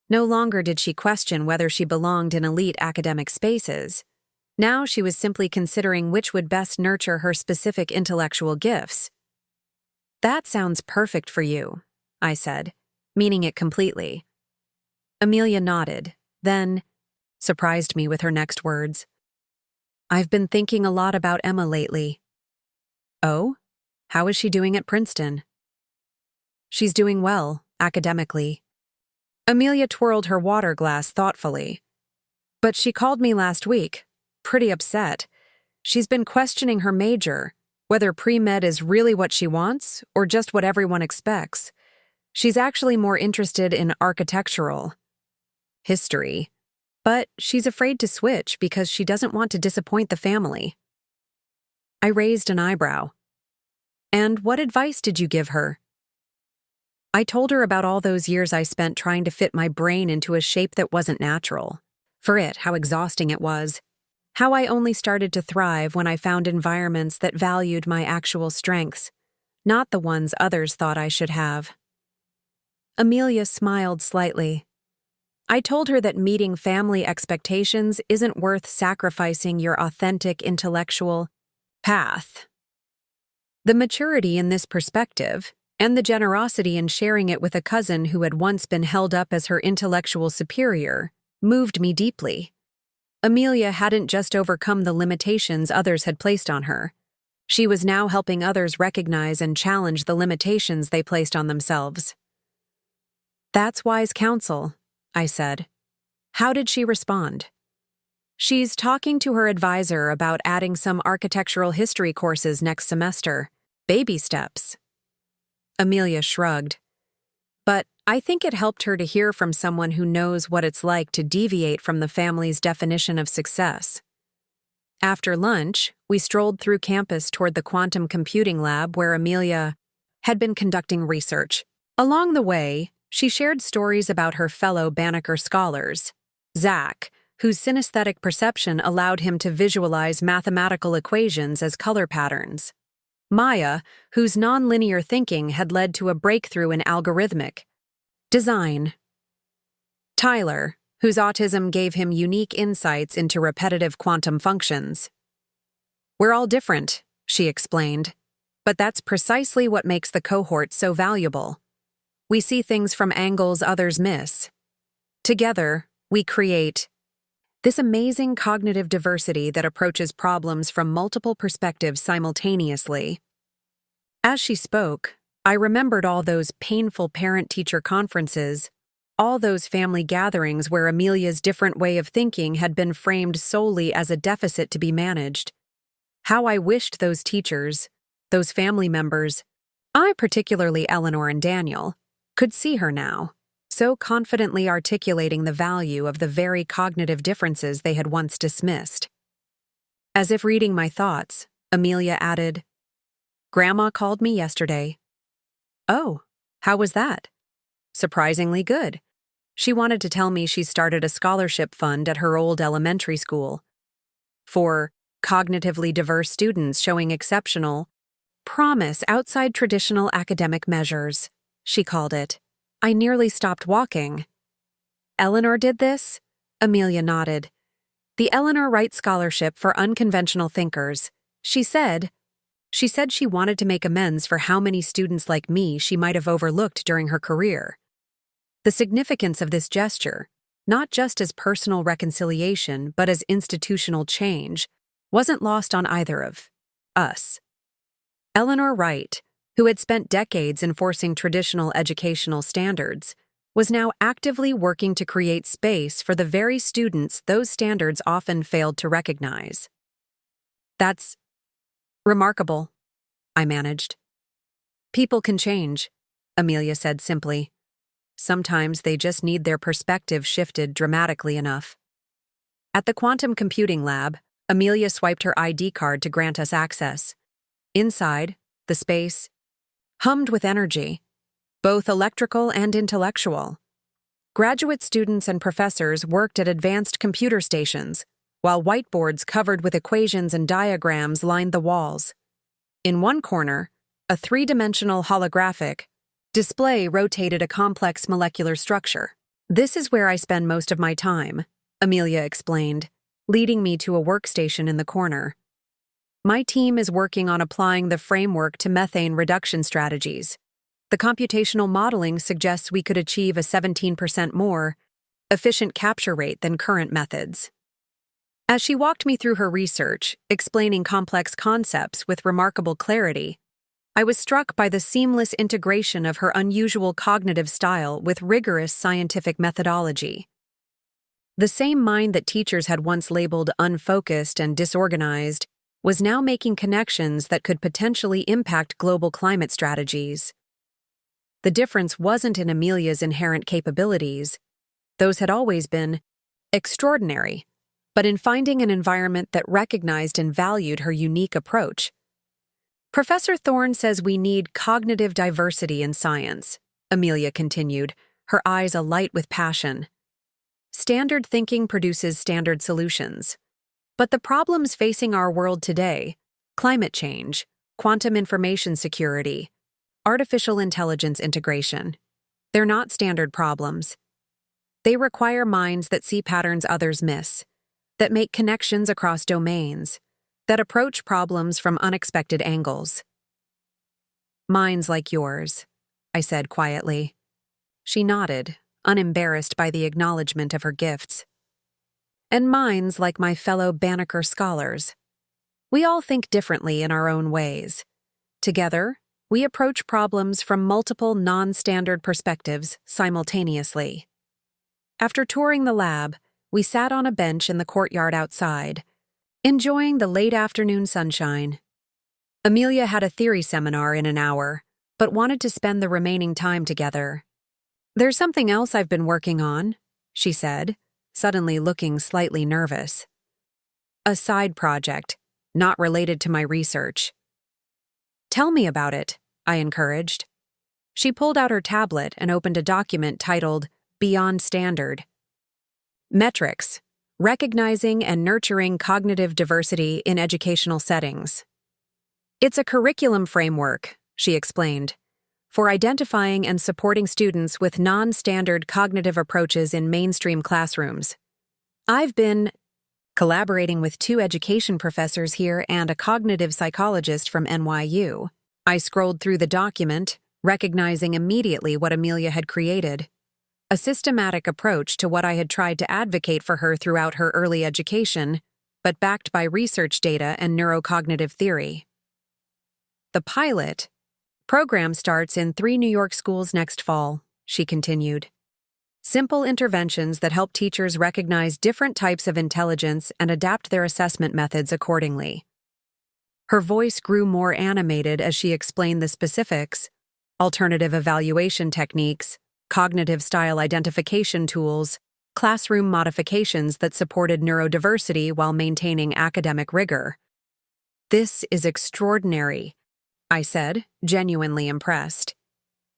No longer did she question whether she belonged in elite academic spaces. Now she was simply considering which would best nurture her specific intellectual gifts. "That sounds perfect for you," I said, meaning it completely. Amelia nodded, then surprised me with her next words. "I've been thinking a lot about Emma lately." "Oh? How is she doing at Princeton?" "She's doing well, academically. Amelia twirled her water glass thoughtfully. But she called me last week, pretty upset. She's been questioning her major, whether pre-med is really what she wants or just what everyone expects. She's actually more interested in architectural history, but she's afraid to switch because she doesn't want to disappoint the family. I raised an eyebrow. And what advice did you give her? I told her about all those years I spent trying to fit my brain into a shape that wasn't natural. For it, how exhausting it was. How I only started to thrive when I found environments that valued my actual strengths, not the ones others thought I should have. Amelia smiled slightly. I told her that meeting family expectations isn't worth sacrificing your authentic intellectual path. The maturity in this perspective, and the generosity in sharing it with a cousin who had once been held up as her intellectual superior, moved me deeply. Amelia hadn't just overcome the limitations others had placed on her. She was now helping others recognize and challenge the limitations they placed on themselves. That's wise counsel, I said. How did she respond? She's talking to her advisor about adding some architectural history courses next semester. Baby steps. Amelia shrugged. But I think it helped her to hear from someone who knows what it's like to deviate from the family's definition of success. After lunch, we strolled through campus toward the quantum computing lab where Amelia had been conducting research. Along the way, she shared stories about her fellow Banneker scholars, Zach, whose synesthetic perception allowed him to visualize mathematical equations as color patterns, Maya, whose nonlinear thinking had led to a breakthrough in algorithmic design, Tyler, whose autism gave him unique insights into repetitive quantum functions. We're all different, she explained, but that's precisely what makes the cohort so valuable. We see things from angles others miss. Together, we create this amazing cognitive diversity that approaches problems from multiple perspectives simultaneously. As she spoke, I remembered all those painful parent-teacher conferences, all those family gatherings where Amelia's different way of thinking had been framed solely as a deficit to be managed. How I wished those teachers, those family members, particularly Eleanor and Daniel, could see her now, so confidently articulating the value of the very cognitive differences they had once dismissed. As if reading my thoughts, Amelia added, "Grandma called me yesterday." "Oh, how was that?" "Surprisingly good. She wanted to tell me she started a scholarship fund at her old elementary school for cognitively diverse students showing exceptional promise outside traditional academic measures, she called it. I nearly stopped walking. "Eleanor did this?" Amelia nodded. "The Eleanor Wright Scholarship for Unconventional Thinkers. She said she wanted to make amends for how many students like me she might have overlooked during her career. The significance of this gesture, not just as personal reconciliation but as institutional change, wasn't lost on either of us. Eleanor Wright, who had spent decades enforcing traditional educational standards, was now actively working to create space for the very students those standards often failed to recognize. "That's remarkable," I managed. "People can change," Amelia said simply. "Sometimes they just need their perspective shifted dramatically enough." At the quantum computing lab, Amelia swiped her ID card to grant us access. Inside, the space hummed with energy, both electrical and intellectual. Graduate students and professors worked at advanced computer stations, while whiteboards covered with equations and diagrams lined the walls. In one corner, a three-dimensional holographic display rotated a complex molecular structure. "This is where I spend most of my time," Amelia explained, leading me to a workstation in the corner. "My team is working on applying the framework to methane reduction strategies. The computational modeling suggests we could achieve a 17% more efficient capture rate than current methods." As she walked me through her research, explaining complex concepts with remarkable clarity, I was struck by the seamless integration of her unusual cognitive style with rigorous scientific methodology. The same mind that teachers had once labeled unfocused and disorganized was now making connections that could potentially impact global climate strategies. The difference wasn't in Amelia's inherent capabilities. Those had always been extraordinary, but in finding an environment that recognized and valued her unique approach. Professor Thorne says we need cognitive diversity in science, Amelia continued, her eyes alight with passion. Standard thinking produces standard solutions. But the problems facing our world today, climate change, quantum information security, artificial intelligence integration, they're not standard problems. They require minds that see patterns others miss, that make connections across domains, that approach problems from unexpected angles. Minds like yours, I said quietly. She nodded, unembarrassed by the acknowledgement of her gifts. And minds like my fellow Banneker scholars. We all think differently in our own ways. Together, we approach problems from multiple non-standard perspectives simultaneously. After touring the lab, we sat on a bench in the courtyard outside, enjoying the late afternoon sunshine. Amelia had a theory seminar in an hour, but wanted to spend the remaining time together. There's something else I've been working on, she said, suddenly looking slightly nervous. A side project, not related to my research. Tell me about it, I encouraged. She pulled out her tablet and opened a document titled Beyond Standard. Metrics, Recognizing and Nurturing Cognitive Diversity in Educational Settings. It's a curriculum framework, she explained, for identifying and supporting students with non-standard cognitive approaches in mainstream classrooms. I've been collaborating with 2 education professors here and a cognitive psychologist from NYU. I scrolled through the document, recognizing immediately what Amelia had created. A systematic approach to what I had tried to advocate for her throughout her early education, but backed by research data and neurocognitive theory. The pilot program starts in 3 New York schools next fall, she continued. Simple interventions that help teachers recognize different types of intelligence and adapt their assessment methods accordingly. Her voice grew more animated as she explained the specifics: alternative evaluation techniques, cognitive style identification tools, classroom modifications that supported neurodiversity while maintaining academic rigor. This is extraordinary, I said, genuinely impressed.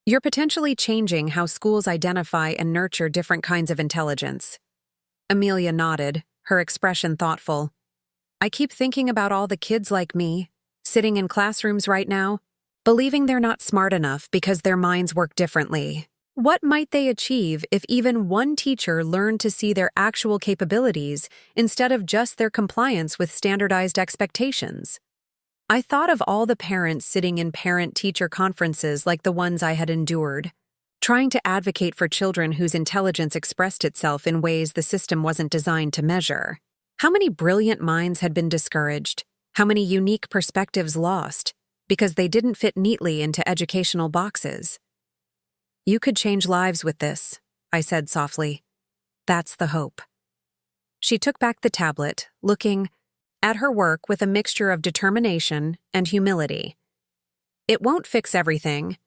You're potentially changing how schools identify and nurture different kinds of intelligence. Amelia nodded, her expression thoughtful. I keep thinking about all the kids like me, sitting in classrooms right now, believing they're not smart enough because their minds work differently. What might they achieve if even one teacher learned to see their actual capabilities instead of just their compliance with standardized expectations? I thought of all the parents sitting in parent-teacher conferences like the ones I had endured, trying to advocate for children whose intelligence expressed itself in ways the system wasn't designed to measure. How many brilliant minds had been discouraged? How many unique perspectives lost because they didn't fit neatly into educational boxes? You could change lives with this, I said softly. That's the hope. She took back the tablet, looking at her work with a mixture of determination and humility. It won't fix everything,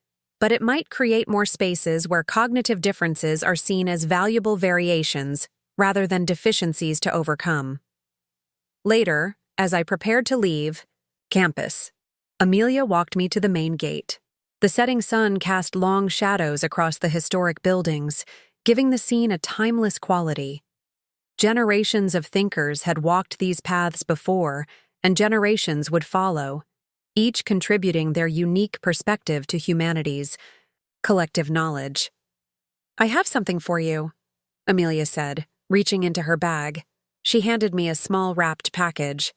but it might create more spaces where cognitive differences are seen as valuable variations rather than deficiencies to overcome. Later, as I prepared to leave campus, Amelia walked me to the main gate. The setting sun cast long shadows across the historic buildings, giving the scene a timeless quality. Generations of thinkers had walked these paths before, and generations would follow, each contributing their unique perspective to humanity's collective knowledge. I have something for you, Amelia said, reaching into her bag. She handed me a small wrapped package.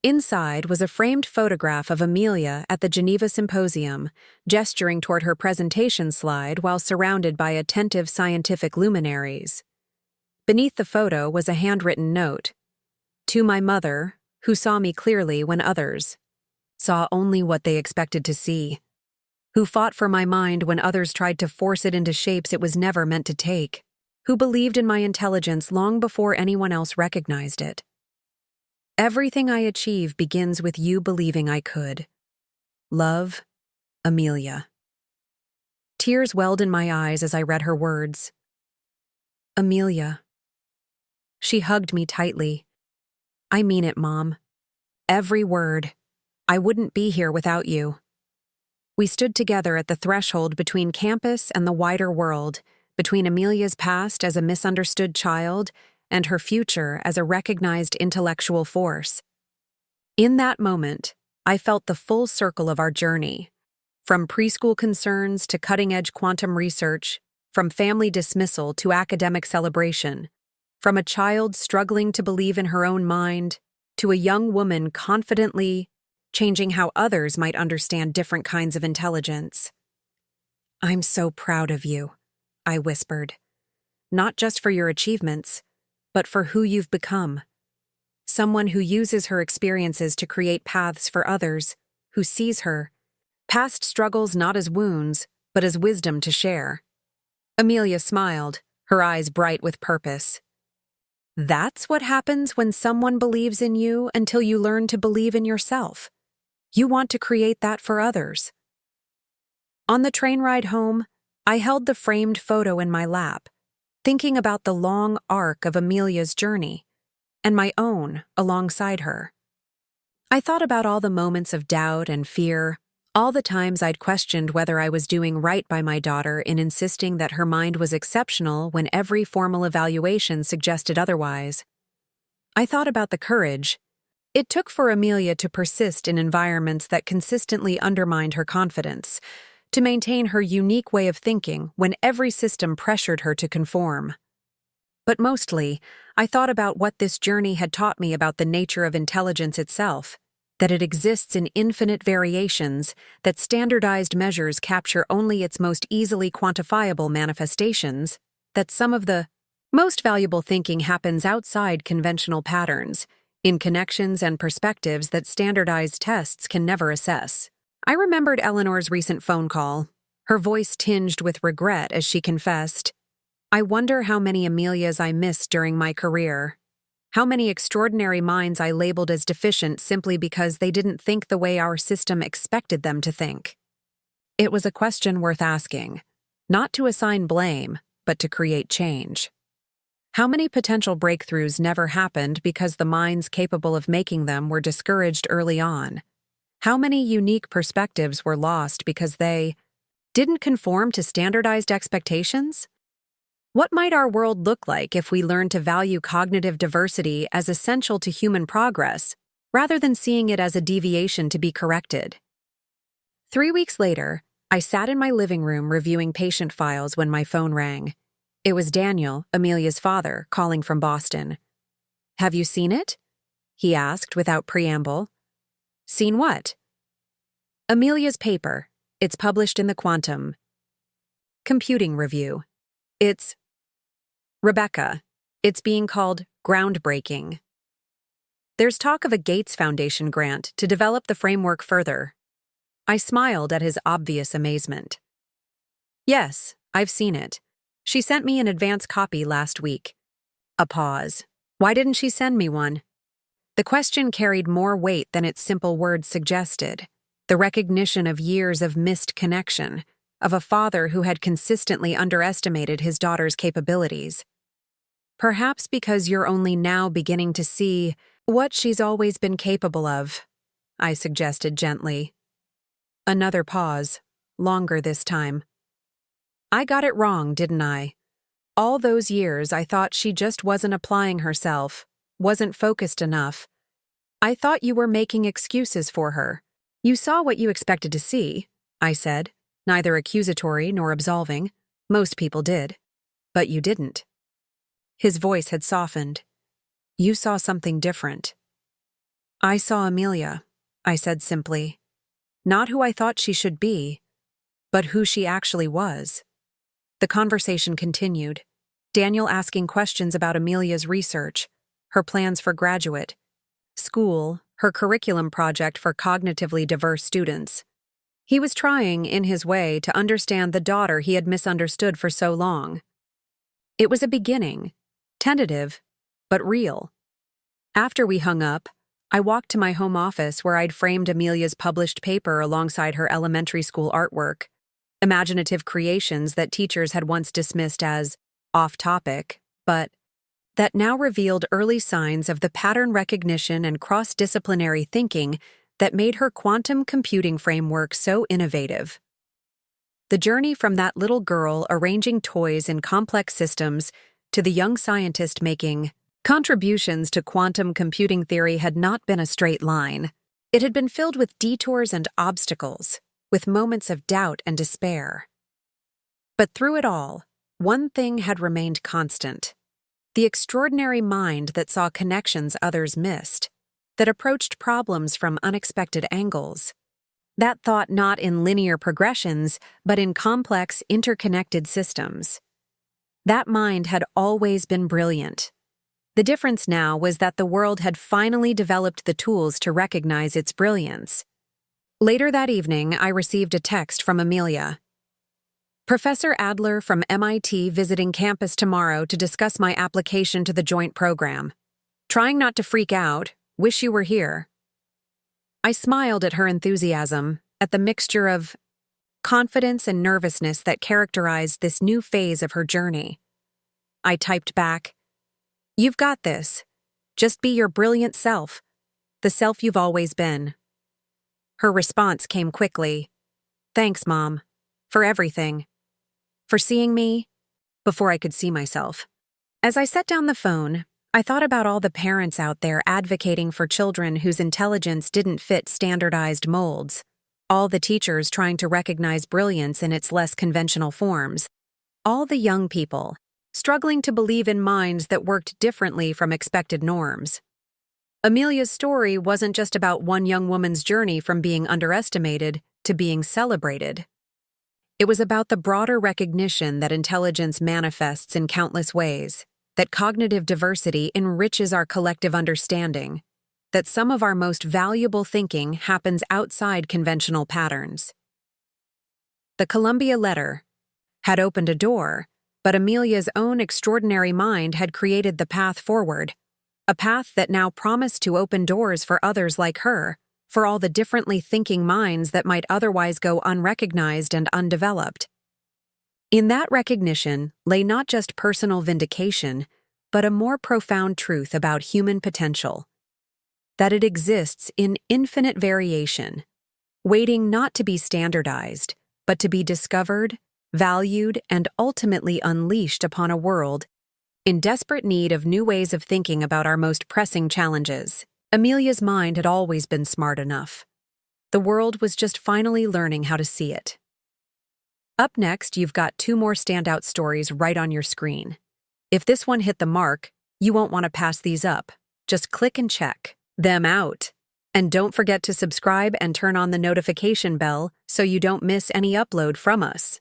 Inside was a framed photograph of Amelia at the Geneva Symposium, gesturing toward her presentation slide while surrounded by attentive scientific luminaries. Beneath the photo was a handwritten note. To my mother, who saw me clearly when others saw only what they expected to see. who fought for my mind when others tried to force it into shapes it was never meant to take, who believed in my intelligence long before anyone else recognized it. Everything I achieve begins with you believing I could. Love, Amelia. Tears welled in my eyes as I read her words. Amelia. She hugged me tightly. I mean it, Mom. Every word. I wouldn't be here without you. We stood together at the threshold between campus and the wider world, between Amelia's past as a misunderstood child and her future as a recognized intellectual force. In that moment, I felt the full circle of our journey, from preschool concerns to cutting-edge quantum research, from family dismissal to academic celebration, from a child struggling to believe in her own mind to a young woman confidently changing how others might understand different kinds of intelligence. I'm so proud of you, I whispered. Not just for your achievements, but for who you've become. Someone who uses her experiences to create paths for others, who sees her past struggles not as wounds, but as wisdom to share. Amelia smiled, her eyes bright with purpose. That's what happens when someone believes in you until you learn to believe in yourself. You want to create that for others. On the train ride home, I held the framed photo in my lap, thinking about the long arc of Amelia's journey, and my own alongside her. I thought about all the moments of doubt and fear, all the times I'd questioned whether I was doing right by my daughter in insisting that her mind was exceptional when every formal evaluation suggested otherwise. I thought about the courage it took for Amelia to persist in environments that consistently undermined her confidence, to maintain her unique way of thinking when every system pressured her to conform. But mostly, I thought about what this journey had taught me about the nature of intelligence itself, that it exists in infinite variations, that standardized measures capture only its most easily quantifiable manifestations, that some of the most valuable thinking happens outside conventional patterns, in connections and perspectives that standardized tests can never assess. I remembered Eleanor's recent phone call, her voice tinged with regret as she confessed, I wonder how many Amelias I missed during my career. How many extraordinary minds I labeled as deficient simply because they didn't think the way our system expected them to think. It was a question worth asking, not to assign blame, but to create change. How many potential breakthroughs never happened because the minds capable of making them were discouraged early on? How many unique perspectives were lost because they didn't conform to standardized expectations? What might our world look like if we learned to value cognitive diversity as essential to human progress, rather than seeing it as a deviation to be corrected? 3 weeks later, I sat in my living room reviewing patient files when my phone rang. It was Daniel, Amelia's father, calling from Boston. Have you seen it? He asked without preamble. Seen what? Amelia's paper. It's published in the Quantum Computing Review. It's Rebecca. It's being called groundbreaking. There's talk of a Gates Foundation grant to develop the framework further. I smiled at his obvious amazement. Yes, I've seen it. She sent me an advance copy last week. A pause. Why didn't she send me one? The question carried more weight than its simple words suggested. The recognition of years of missed connection, of a father who had consistently underestimated his daughter's capabilities. Perhaps because you're only now beginning to see what she's always been capable of, I suggested gently. Another pause, longer this time. I got it wrong, didn't I? All those years I thought she just wasn't applying herself, wasn't focused enough. I thought you were making excuses for her. You saw what you expected to see, I said, neither accusatory nor absolving. Most people did. But you didn't. His voice had softened. You saw something different. I saw Amelia, I said simply. Not who I thought she should be, but who she actually was. The conversation continued, Daniel asking questions about Amelia's research, her plans for graduate school, her curriculum project for cognitively diverse students. He was trying, in his way, to understand the daughter he had misunderstood for so long. It was a beginning, tentative, but real. After we hung up, I walked to my home office where I'd framed Amelia's published paper alongside her elementary school artwork, imaginative creations that teachers had once dismissed as off-topic, but that now revealed early signs of the pattern recognition and cross-disciplinary thinking that made her quantum computing framework so innovative. The journey from that little girl arranging toys in complex systems to the young scientist making contributions to quantum computing theory had not been a straight line. It had been filled with detours and obstacles, with moments of doubt and despair. But through it all, one thing had remained constant: the extraordinary mind that saw connections others missed, that approached problems from unexpected angles, that thought not in linear progressions, but in complex, interconnected systems. That mind had always been brilliant. The difference now was that the world had finally developed the tools to recognize its brilliance. Later that evening, I received a text from Amelia. Professor Adler from MIT visiting campus tomorrow to discuss my application to the joint program. Trying not to freak out, wish you were here. I smiled at her enthusiasm, at the mixture of confidence and nervousness that characterized this new phase of her journey. I typed back, "You've got this. Just be your brilliant self, the self you've always been." Her response came quickly. "Thanks, Mom, for everything. For seeing me before I could see myself." As I set down the phone, I thought about all the parents out there advocating for children whose intelligence didn't fit standardized molds, all the teachers trying to recognize brilliance in its less conventional forms, all the young people struggling to believe in minds that worked differently from expected norms. Amelia's story wasn't just about one young woman's journey from being underestimated to being celebrated. It was about the broader recognition that intelligence manifests in countless ways, that cognitive diversity enriches our collective understanding, that some of our most valuable thinking happens outside conventional patterns. The Columbia letter had opened a door, but Amelia's own extraordinary mind had created the path forward, a path that now promised to open doors for others like her, for all the differently thinking minds that might otherwise go unrecognized and undeveloped. In that recognition lay not just personal vindication, but a more profound truth about human potential: that it exists in infinite variation, waiting not to be standardized, but to be discovered, valued, and ultimately unleashed upon a world in desperate need of new ways of thinking about our most pressing challenges. Amelia's mind had always been smart enough. The world was just finally learning how to see it. Up next, you've got 2 more standout stories right on your screen. If this one hit the mark, you won't want to pass these up. Just click and check them out. And don't forget to subscribe and turn on the notification bell so you don't miss any upload from us.